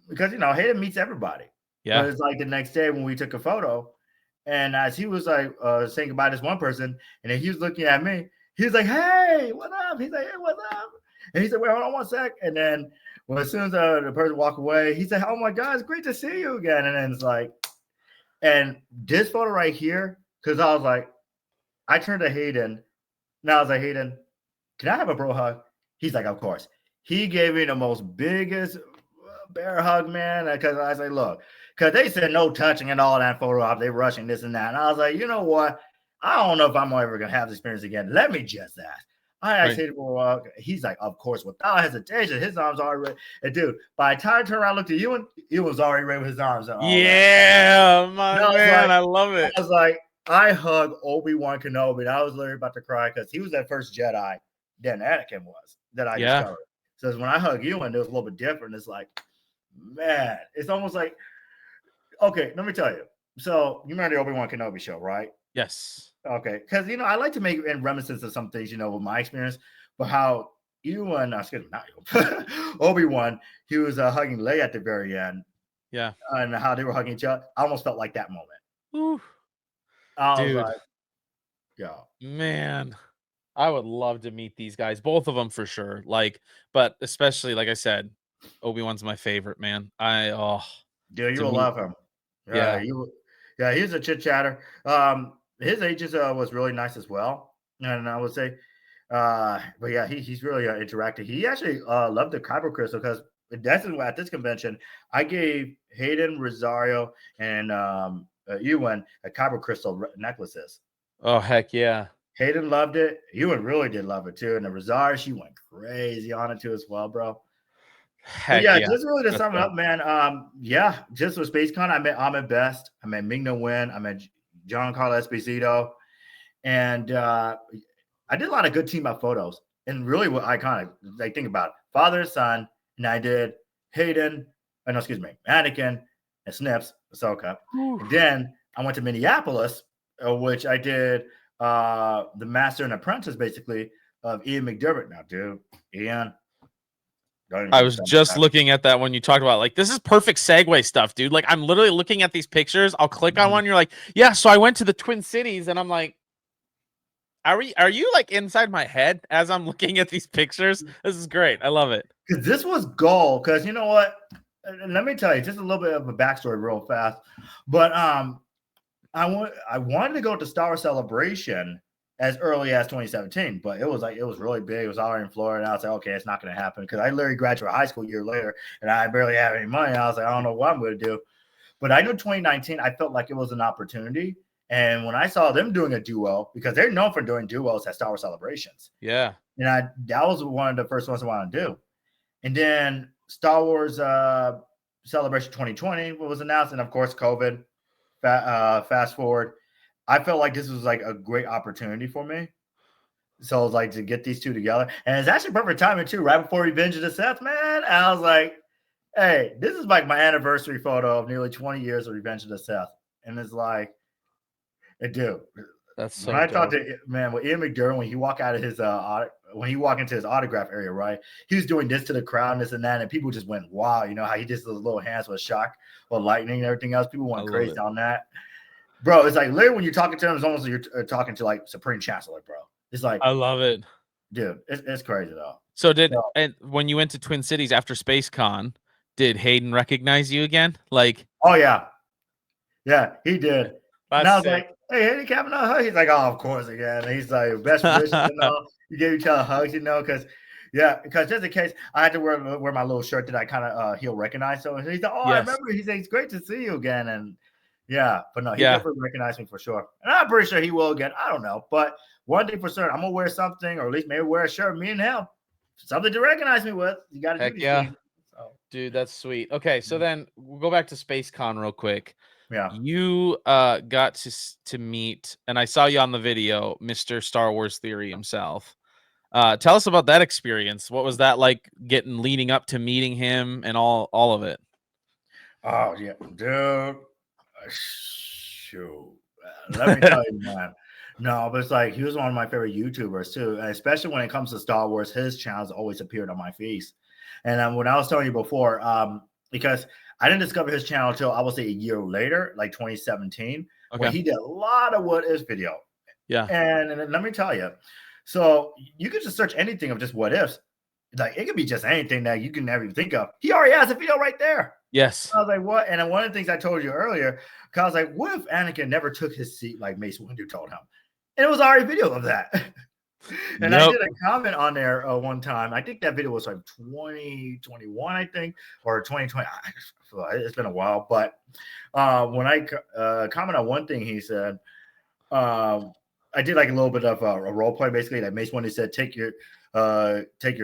because Hayden meets everybody. Yeah. But it's like the next day when we took a photo, and as he was like saying goodbye to this one person, and then he was looking at me, he was like, "Hey, what up?" He's like, "Hey, what's up?" And he said, "Wait, hold on one sec." And then, as soon as the person walked away, he said, "Oh my God, it's great to see you again." And then it's like. And this photo right here, because I was like, I turned to Hayden, and I was like, "Hayden, can I have a bro hug?" He's like, "Of course." He gave me the most biggest bear hug, man. Because I was like, "Look," because they said no touching and all that photo op. They rushing this and that, and I was like, "You know what? I don't know if I'm ever gonna have this experience again. Let me just ask." I asked Hayden for a hug. He's like, "Of course," without hesitation. His arms already ready. And dude, by the time I turned around, looked at you, and he was already ready with his arms. And all that. My man, I love it. I was like, I hug Obi-Wan Kenobi, and I was literally about to cry because he was that first Jedi then Anakin was that I discovered. So when I hug you, and it was a little bit different. It's like, man, it's almost like, okay, let me tell you. So you remember the Obi-Wan Kenobi show, right? Yes. Okay, because I like to make in reminiscence of some things, with my experience, but how Ewan, excuse me, not Ewan, Obi-Wan, he was hugging Leia at the very end. Yeah. And how they were hugging each other. I almost felt like that moment. Ooh. I was like, yeah. Man, I would love to meet these guys, both of them for sure. Like, but especially, like I said, Obi-Wan's my favorite, man. Dude, you will love him. Yeah. He's a chit chatter. His agent was really nice as well. And I would say, but yeah, he's really interactive. He actually loved the Kyber crystal because that's at this convention. I gave Hayden, Rosario, and Ewan a Kyber crystal necklaces. Oh heck yeah! Hayden loved it. Ewan really did love it too, and the Rosario, she went crazy on it too as well, bro. Heck yeah, just really to sum it up, man. Just with SpaceCon, I met Ahmed Best, I met Ming-Na Wen, I met Giancarlo Esposito, and I did a lot of good team up photos. And really, what iconic, like think about it, father and son, and I did Hayden, Anakin and Snips, Ahsoka. And then I went to Minneapolis, which I did the Master and Apprentice, basically, of Ian McDermott. Now, dude, Ian. I was just looking at that when you talked about, like, this is perfect segue stuff, dude. Like, I'm literally looking at these pictures. I'll click on one. You're like, yeah. So I went to the Twin Cities, and I'm like, are you like inside my head as I'm looking at these pictures? This is great. I love it. Because this was gold. Because you know what? Let me tell you just a little bit of a backstory real fast. But I wanted to go to Star Wars Celebration as early as 2017, but it was really big. It was already in Florida. And I was like, okay, it's not going to happen because I literally graduated high school a year later and I barely have any money. I was like, I don't know what I'm going to do. But I knew 2019, I felt like it was an opportunity. And when I saw them doing a duo, because they're known for doing duos at Star Wars Celebrations. Yeah. And that was one of the first ones I wanted to do. And then Star Wars Celebration 2020 was announced. And of course, COVID, fast forward. I felt like this was like a great opportunity for me. So it was like to get these two together. And it's actually perfect timing too, right before Revenge of the Sith, man. And I was like, hey, this is like my anniversary photo of nearly 20 years of Revenge of the Sith. And it's like, dude, that's so when I talked to man with Ian McDermott, when he walked out of his when he walked into his autograph area, right? He was doing this to the crowd and this and that, and people just went, wow, you know how he just those little hands with shock or lightning and everything else. People went crazy on that. Bro, it's like literally when you're talking to him, it's almost like you're talking to like Supreme Chancellor, bro. It's like I love it. Dude, it's crazy though. So and when you went to Twin Cities after SpaceCon, did Hayden recognize you again? Like, oh yeah. Yeah, he did. And I That's was sick. like, "Hey, handicap and hug." He's like, "Oh, of course again." And he's like, "Best wishes and all." You gave each other hugs, because just in case I had to wear my little shirt that I kind of he'll recognize. So he's like, "Oh, I Yes. remember." He's like, "It's great to see you again." And but no, he Yeah. definitely recognized me for sure, and I'm pretty sure he will again. I don't know, but one thing for certain, I'm gonna wear something, or at least maybe wear a shirt. Me and him, something to recognize me with. You got to do Heck these yeah. things. So, Dude, that's sweet. Okay, so then we'll go back to SpaceCon real quick. yeah. You got to meet, and I saw you on the video, Mr. Star Wars Theory himself. Tell us about that experience. What was that like leading up to meeting him and all of it? Oh yeah, dude. Shoot. Let me tell you, man. No, but it's like he was one of my favorite YouTubers too, and especially when it comes to Star Wars. His channels always appeared on my feeds. And when I was telling you before, because I didn't discover his channel until I would say a year later, like 2017, when Okay. he did a lot of what if video. Yeah. And let me tell you, so you could just search anything of just what ifs. Like it could be just anything that you can never even think of. He already has a video right there. Yes. I was like, what? And then one of the things I told you earlier, because I was like, what if Anakin never took his seat like Mace Windu told him? And it was already a video of that. And I did a comment on there one time. I think that video was like 2021, I think, or 2020. It's been a while. But when I comment on one thing, he said, I did like a little bit of a role play, basically. That Mace Windu said, take your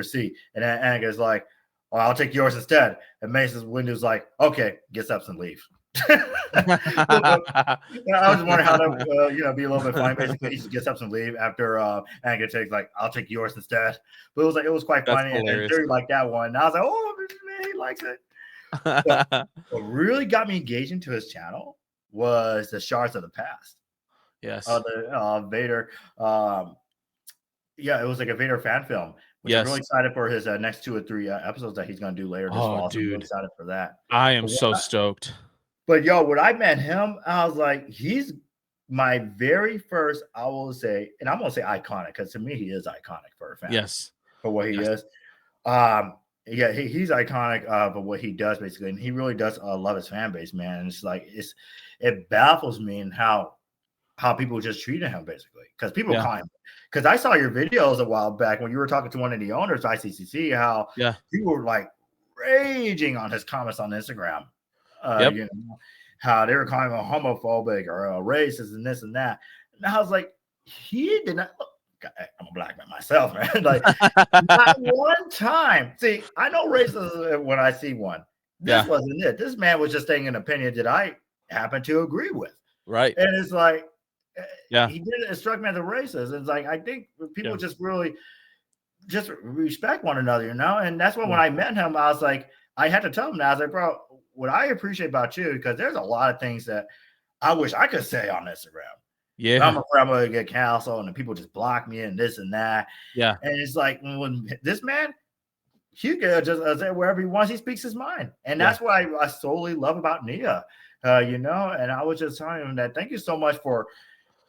seat. And then Anakin's like, well, I'll take yours instead. And Mace Windu's like, okay, gets up and leaves. I was just wondering how that be a little bit funny. Basically, he just gets up and leave after Anakin takes like, I'll take yours instead. But it was quite That's funny. hilarious. And Jerry liked that one. And I was like, oh man, he likes it. But what really got me engaged into his channel was the Shards of the Past. Yes. The Vader. It was like a Vader fan film, which I'm really Yes. excited for his next 2 or 3 episodes that he's going to do later this fall. So I'm really Dude. excited for that. I am so stoked. But when I met him, I was like, he's my very first, I will say, and I'm going to say iconic, because to me, he is iconic for a fan. Yes. For what he is. He's iconic for what he does, basically. And he really does love his fan base, man. And it's like, it baffles me in how people just treated him, basically. Because people call him. Because I saw your videos a while back when you were talking to one of the owners of ICCC, how you were like raging on his comments on Instagram. How they were calling him a homophobic or a racist and this and that. And I was like, he did not. I'm a black man myself, man. Like, not one time. See, I know racism when I see one. This wasn't it. This man was just saying an opinion that I happen to agree with. Right. And it's like, he did it. It struck me as a racist. It's like, I think people just really just respect one another, And that's when I met him, I was like, I had to tell him that. I was like, bro, what I appreciate about you, because there's a lot of things that I wish I could say on Instagram. Yeah. I'm afraid I'm going to get canceled and people just block me and this and that. Yeah. And it's like, when this man, he can just say wherever he wants, he speaks his mind. And that's what I solely love about Nia, And I was just telling him that thank you so much for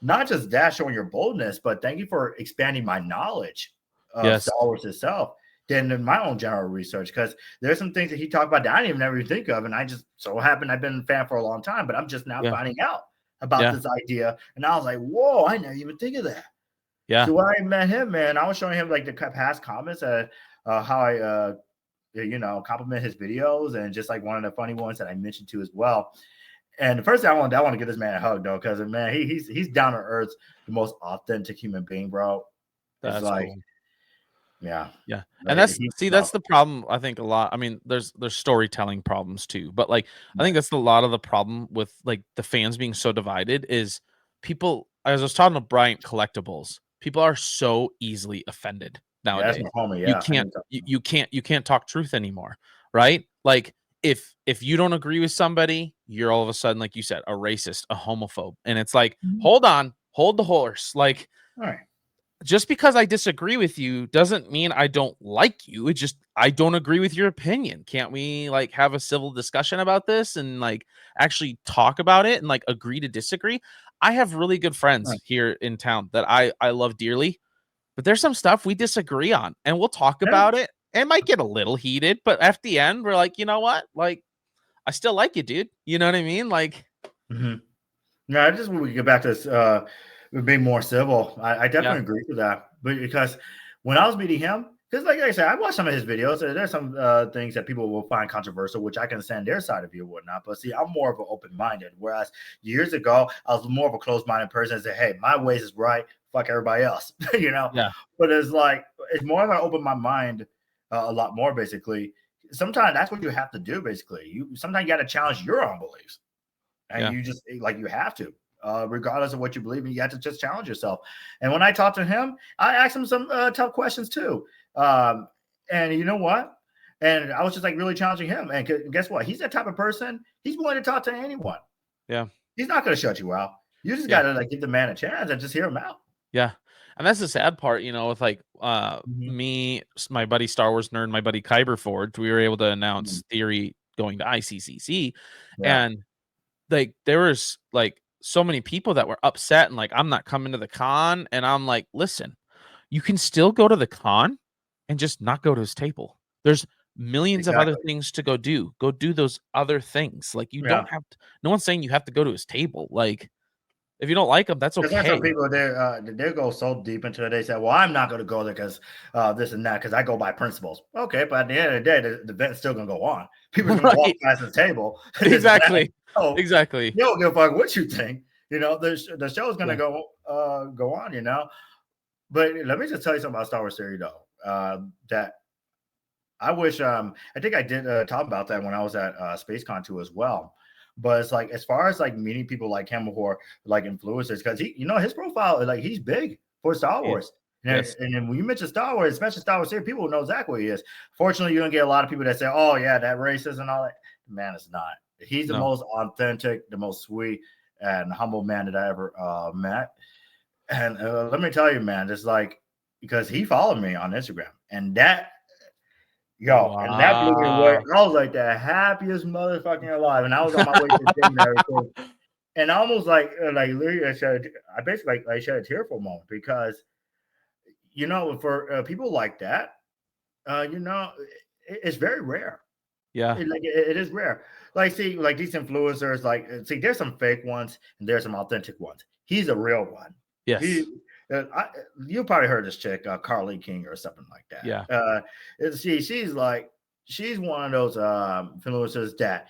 not just that showing your boldness, but thank you for expanding my knowledge of Star Wars itself than in my own general research. Because there's some things that he talked about that I didn't even ever think of. And I just so happened I've been a fan for a long time, but I'm just now finding out about this idea. And I was like, whoa, I never even think of that. Yeah. So when I met him, man, I was showing him like the past comments how I compliment his videos, and just like one of the funny ones that I mentioned to as well. And the first thing I want to give this man a hug, though, because man, he's down to earth, the most authentic human being, bro. That's it's like, cool. Yeah. And that's the problem. I think a lot. I mean, there's storytelling problems too, but like I think that's a lot of the problem with like the fans being so divided is people. As I was talking to Bryant Collectibles, people are so easily offended nowadays. That's my homie, You can't talk truth anymore, right? Like if you don't agree with somebody, you're all of a sudden, like you said, a racist, a homophobe, and it's like, hold on, hold the horse, like. All right. Just because I disagree with you doesn't mean I don't like you. It's just I don't agree with your opinion. Can't we like have a civil discussion about this and like actually talk about it and like agree to disagree? I have really good friends here in town that I love dearly, but there's some stuff we disagree on and we'll talk about it. It might get a little heated, but at the end, we're like, you know what? Like, I still like you, dude. You know what I mean? Like, No, I just when we get back to this, being more civil. I definitely Yeah. agree with that. But because when I was meeting him, because like I said, I watched some of his videos. There's some things that people will find controversial, which I can understand their side of view and whatnot. But see, I'm more of an open-minded. Whereas years ago, I was more of a closed-minded person and say, hey, my ways is right. Fuck everybody else, you know. Yeah. But it's like it's more of I open my mind a lot more. Basically, sometimes that's what you have to do. Basically, you sometimes you got to challenge your own beliefs. And you just like you have to, regardless of what you believe in, you have to just challenge yourself. And when I talked to him, I asked him some tough questions too. And you know what? And I was just like really challenging him. And guess what? He's that type of person. He's willing to talk to anyone. Yeah. He's not going to shut you out. You just Yeah. got to like give the man a chance and just hear him out. Yeah. And that's the sad part, you know, with like me, my buddy Star Wars nerd, my buddy Kyber Forge, we were able to announce Theory going to ICCC. Yeah. And like there was like so many people that were upset and like, I'm not coming to the con. And I'm like, listen, you can still go to the con and just not go to his table. There's millions of other things to go do. Go do those other things. Like you don't have to, no one's saying you have to go to his table. Like if you don't like him, that's okay. There's some people they go so deep into it. They say, "Well, I'm not going to go there because this and that because I go by principles." Okay, but at the end of the day, the event's still going to go on. People are going to walk past the table. Exactly. Oh, exactly. You don't give a fuck what you think. You know, the show is going to go on. You know, but let me just tell you something about Star Wars Theory though. That I wish. I think I did talk about that when I was at SpaceCon 2 as well. But it's like as far as like meeting people like him who are like influencers, because he, you know, his profile like he's big for Star Wars. Yes. And then when you mention Star Wars, especially Star Wars here, people know exactly what he is. Fortunately, you don't get a lot of people that say, "Oh yeah, that racist and all that." Man, it's not. He's the most authentic, the most sweet and humble man that I ever met. And let me tell you, man, it's like because he followed me on Instagram, and that. Yo, and that blew me away. I was like the happiest motherfucker alive, and I was on my way to the gym and everything. And I almost like literally, I basically like shed a tear for a moment because, you know, for people like that, you know, it's very rare. Yeah, it is rare. Like, see, like these influencers, like, see, there's some fake ones and there's some authentic ones. He's a real one. Yes. You probably heard this chick, Carly King or something like that. Yeah. She's one of those influencers that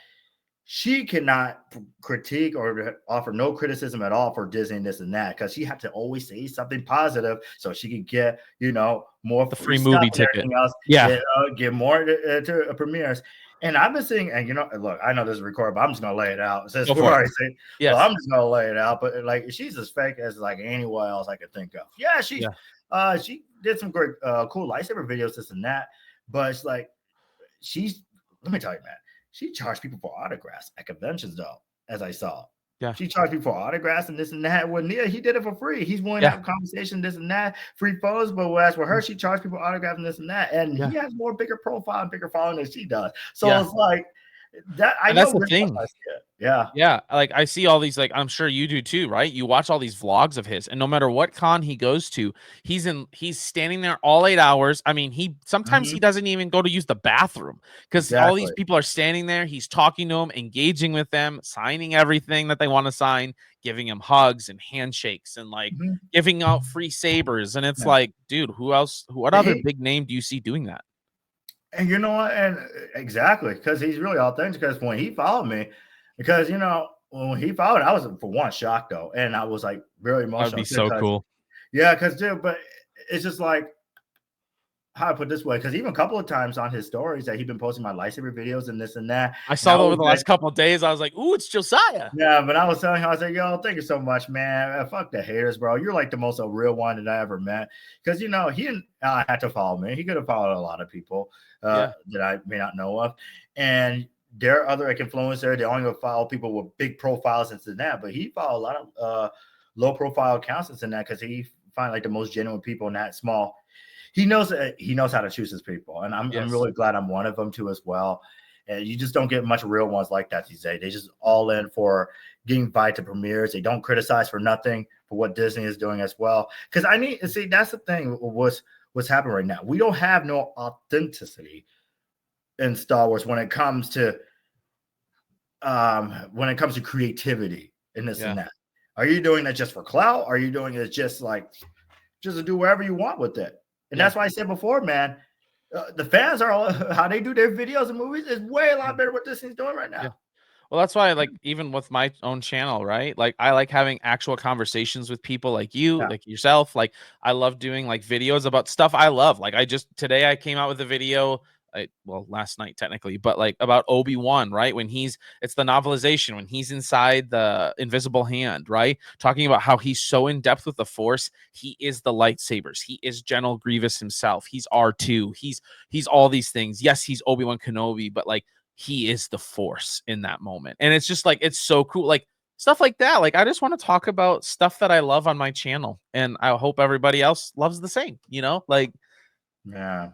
she cannot critique or offer no criticism at all for Disney and this and that because she had to always say something positive so she could get, you know, more the free movie ticket. Else, yeah, get more to premieres. And I've been seeing, and you know, look, I know this is recorded, but I'm just gonna lay it out. Since we're already saying, yes. I'm just gonna lay it out. But like, she's as fake as like anyone else I could think of. Yeah, she did some great, cool lightsaber videos, this and that. But it's like, let me tell you, man, she charged people for autographs at conventions, though, as I saw. Yeah. She charged people for autographs and this and that. Well, Nia, he did it for free. He's willing to have a conversation, this and that, free photos. But whereas with her, she charged people autographs and this and that. And he has more bigger profile and bigger following than she does. So it's like that. I know that's the thing. Yeah. Like I see all these, like I'm sure you do too, right? You watch all these vlogs of his, and no matter what con he goes to, he's standing there all 8 hours. I mean, sometimes he doesn't even go to use the bathroom because all these people are standing there. He's talking to them, engaging with them, signing everything that they want to sign, giving them hugs and handshakes and like giving out free sabers. And it's like, dude, what other big name do you see doing that? And you know what? And exactly, because he's really authentic. Because when he followed me, because you know, when he followed, I was for one shocked though, and I was like very emotional. That'd be so cool. Yeah, because dude, but it's just like how I put it this way, because even a couple of times on his stories that he's been posting my lightsaber videos and this and that. I saw over the last couple of days. I was like, "Ooh, it's Josiah." Yeah, but I was telling him, I was like, "Yo, thank you so much, man. Fuck the haters, bro. You're like the most real one that I ever met." Because you know, he didn't had to follow me. He could have followed a lot of people that I may not know of, and there are other influencers. They only follow people with big profiles and that, but he followed a lot of low profile accounts and that because he find like the most genuine people in that small. He knows how to choose his people, and I'm really glad I'm one of them too as well. And you just don't get much real ones like that these days. They just all in for getting invited to premieres. They don't criticize for nothing for what Disney is doing as well. Because that's the thing. What's happening right now? We don't have no authenticity in Star Wars when it comes to creativity and this and that. Are you doing that just for clout? Are you doing it just to do whatever you want with it? And that's why I said before, man, the fans are how they do their videos and movies is way a lot better what this thing's doing right now. Yeah. Well, that's why, like, even with my own channel, right? Like, I like having actual conversations with people like you, like yourself. Like, I love doing like videos about stuff I love. Like, today I came out with a video, last night technically, but like about Obi-Wan, right? It's the novelization when he's inside the invisible hand, right? Talking about how he's so in depth with the Force. He is the lightsabers. He is General Grievous himself. He's R2. He's all these things. Yes, he's Obi-Wan Kenobi, but like, he is the Force in that moment. And it's just like, it's so cool. Like, stuff like that. Like, I just want to talk about stuff that I love on my channel, and I hope everybody else loves the same, like. Yeah.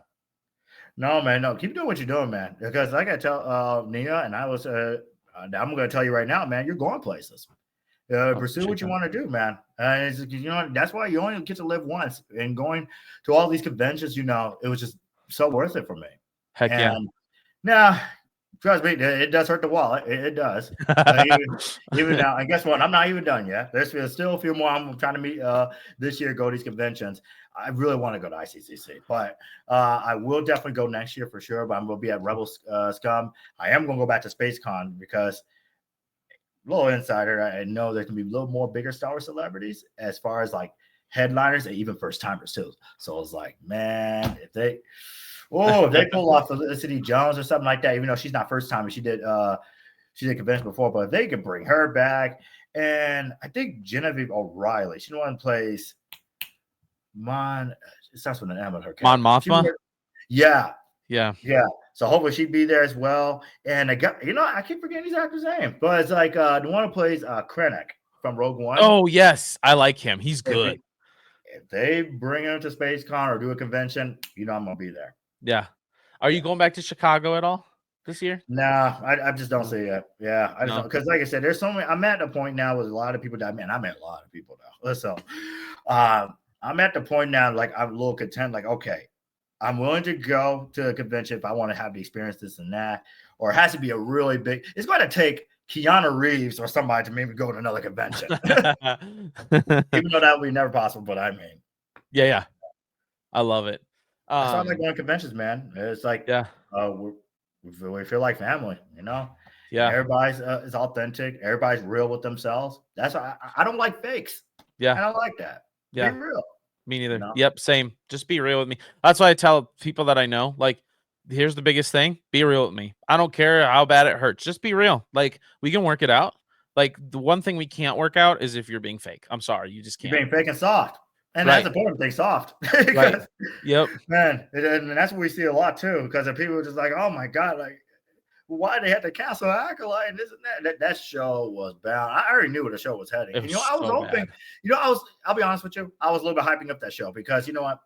No, man, no, keep doing what you're doing, man. Because like I tell Nia, and I'm going to tell you right now, man, you're going places. Pursue what you want to do, man. That's why you only get to live once. And going to all these conventions, it was just so worth it for me. Heck yeah. Now, trust me, it does hurt the wallet. It does. Even now, and guess what? I'm not even done yet. There's still a few more I'm trying to meet this year, go to these conventions. I really want to go to ICCC, but I will definitely go next year for sure. But I'm going to be at Rebel Scum. I am going to go back to SpaceCon because, little insider, I know there can be a little more bigger Star Wars celebrities as far as like headliners and even first timers too. So I was like, man, if they pull off Felicity Jones or something like that, even though she's not first timer, she did convention before, but if they could bring her back, and I think Genevieve O'Reilly, she's the one who plays it starts with an M on her character. Mon Mothma? Yeah. So hopefully she'd be there as well. And I keep forgetting these actors' names, but it's like the one who plays Krennic from Rogue One. Oh yes, I like him. He's good. If they bring him to SpaceCon or do a convention, I'm gonna be there. Yeah. Are you going back to Chicago at all this year? Nah, I just don't see it. Yeah, I just don't, because like I said, there's so many. I'm at the point now with a lot of people that I met a lot of people now. So I'm at the point now, like I'm a little content, like, okay, I'm willing to go to a convention if I want to have the experience, this and that, or it has to be a really big, it's going to take Keanu Reeves or somebody to maybe go to another convention. Even though that would be never possible, but I mean. Yeah. I love it. That's why I like going to conventions, man. It's like, we feel like family, Yeah. Everybody's is authentic. Everybody's real with themselves. That's why I don't like fakes. Yeah. I don't like that. Yeah. Be real. Me neither. Yep. Same. Just be real with me. That's why I tell people that I know, like, here's the biggest thing. Be real with me. I don't care how bad it hurts. Just be real. Like, we can work it out. Like, the one thing we can't work out is if you're being fake. I'm sorry. You just can't. You're being fake and soft. And that's the important thing, soft. Right. Yep. Man, and that's what we see a lot too, because if people are just like, oh my God, like, why they had to cancel Acolyte and this and that. That show was bound. I already knew where the show was heading. And, I was hoping, I'll be honest with you, I was a little bit hyping up that show because you know what?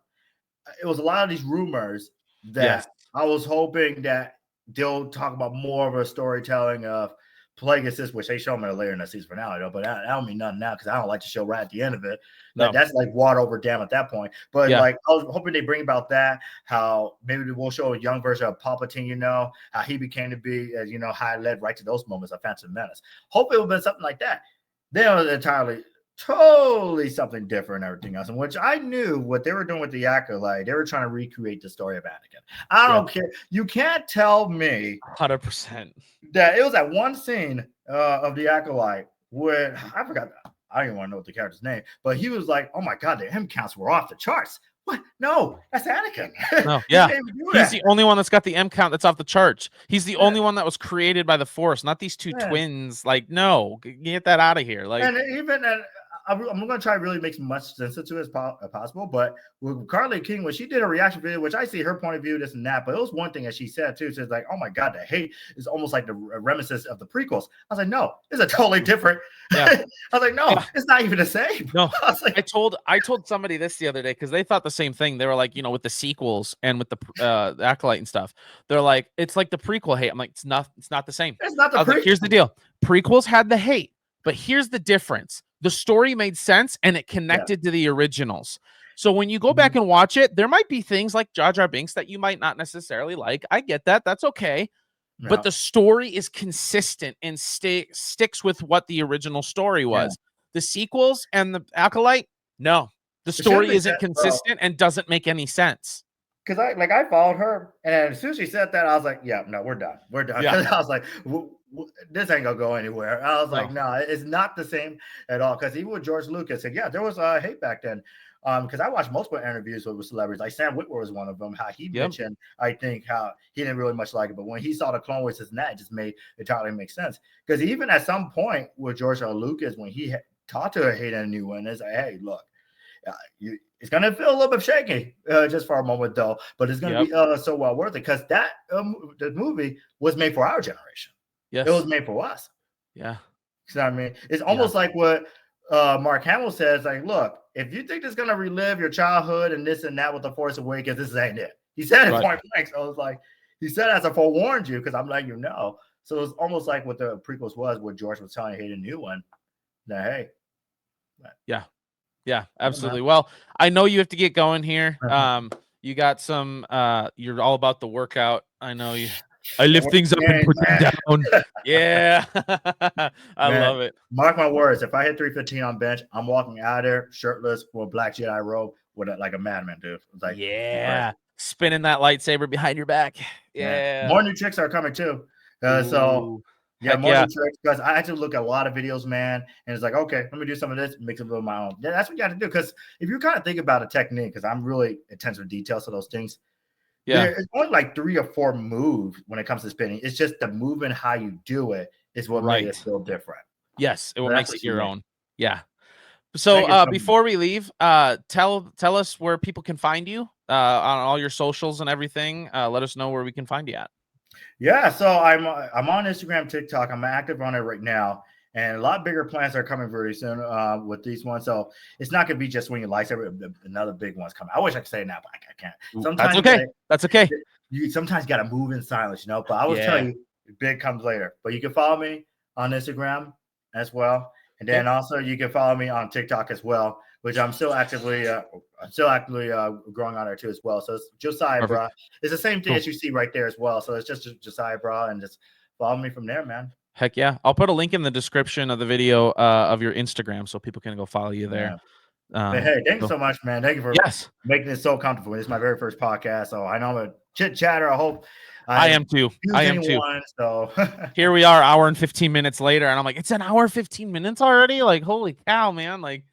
It was a lot of these rumors that I was hoping that they'll talk about more of a storytelling of Plagueis, which they show me later in the season finale, though, but I don't mean nothing now because I don't like the show right at the end of it. No. That's like water over dam at that point. But like, I was hoping they bring about that, how maybe we'll show a young version of Palpatine, how he became to be, as how it led right to those moments of Phantom Menace. Hopefully it would have been something like that. Then it was totally something different and everything else, in which I knew what they were doing with the Acolyte. They were trying to recreate the story of Anakin. I don't care. You can't tell me 100% that it was that one scene of the Acolyte where I forgot. I don't even want to know what the character's name, but he was like, "Oh my God, the M counts were off the charts." What? No, that's Anakin. No, yeah, he's the only one that's got the M count that's off the charts. He's the only one that was created by the Force, not these two twins. Like, no, get that out of here. Like, and even I'm going to try to really make as much sense to it as possible. But with Carly King, when she did a reaction video, which I see her point of view, this and that, but it was one thing that she said too. She was like, "Oh my God, the hate is almost like the reminiscence of the prequels." I was like, "No, it's a totally different." Yeah. I was like, "No, it's not even the same." No, I told somebody this the other day because they thought the same thing. They were like, with the sequels and with the Acolyte and stuff, they're like, it's like the prequel hate. I'm like, it's not the same. It's not the prequel. Like, here's the deal: prequels had the hate, but here's the difference. The story made sense and it connected to the originals. So when you go back and watch it, there might be things like Jar Jar Binks that you might not necessarily like. I get that. That's okay. Yeah. But the story is consistent and sticks with what the original story was. The sequels and the Acolyte, no. The story isn't consistent and doesn't make any sense. Because I followed her, and as soon as she said that, I was like, yeah, no, we're done. We're done. Yeah. I was like, this ain't gonna go anywhere. I was like, no, it's not the same at all. Because even with George Lucas, and yeah, there was hate back then. Because I watched multiple interviews with celebrities, like Sam Witwer was one of them. How he mentioned, I think, how he didn't really much like it, but when he saw the Clone Wars and that, it just made it totally make sense. Because even at some point with George Lucas, when he talked to her, Hayden a new one, it's like, hey, look, it's gonna feel a little bit shaky just for a moment though, but it's gonna be so well worth it because that the movie was made for our generation. Yes, it was made for us. Yeah, you know what I mean? It's almost like what Mark Hamill says, like, look, if you think it's gonna relive your childhood and this and that with the Force Awakens, this ain't it. He said it point blank. So it's like he said as I forewarned you because I'm letting you know. So it's almost like what the prequels was, what George was telling you, the new one. That hey, yeah, absolutely. Well, I know you have to get going here. You got some. You're all about the workout. I know you. I lift things up and put them down. Yeah, I love it. Mark my words. If I hit 315 on bench, I'm walking out of there shirtless with a black Jedi robe with like a madman, dude. It's like spinning that lightsaber behind your back. Yeah. More new tricks are coming too. So more new tricks because I had to look at a lot of videos, man. And it's like, okay, let me do some of this, mix it with my own. Yeah, that's what you got to do. Because if you kind of think about a technique, because I'm really attentive to details of those things. Yeah, it's only like 3 or 4 moves when it comes to spinning. It's just the movement, how you do it is what makes it feel different. Yes, it will make it your own. Yeah. So before we leave, tell us where people can find you on all your socials and everything. Let us know where we can find you at. Yeah, so I'm on Instagram, TikTok. I'm active on it right now, and a lot bigger plans are coming very soon with these ones. So it's not gonna be just when you lightsaber. Another big one's coming. I wish I could say it now, but I can't. Sometimes that's okay. That's okay. You sometimes got to move in silence, But I will tell you, big comes later. But you can follow me on Instagram as well, and then also you can follow me on TikTok as well, which I'm still actively growing on there too as well. So it's Josiah Brahh. It's the same thing as you see right there as well. So it's just Josiah Brahh, and just follow me from there, man. Heck yeah. I'll put a link in the description of the video of your Instagram so people can go follow you there. Hey, thank you so much, man. Thank you for making it so comfortable. This is my very first podcast, so I know I'm a chit chatter. I hope I am too. So here we are, hour and 15 minutes later, and I'm like, it's an hour 15 minutes already. Like, holy cow, man! Like,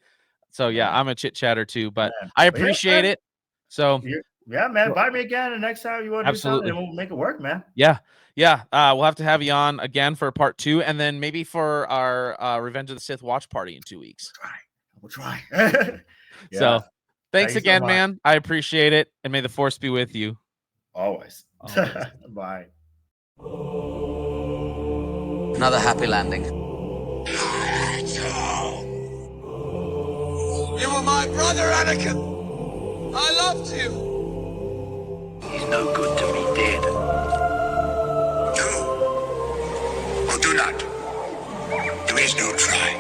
so yeah, I'm a chit chatter too, but I appreciate it. So yeah, man, invite me again the next time you want to do something, and we'll make it work, man. Yeah. We'll have to have you on again for part 2, and then maybe for our Revenge of the Sith watch party in 2 weeks. We'll try. So thanks again, man. I appreciate it, and may the Force be with you. Always. Bye. Another happy landing. You were my brother, Anakin. I loved you. He's no good to me dead. Do or do not. There is no try.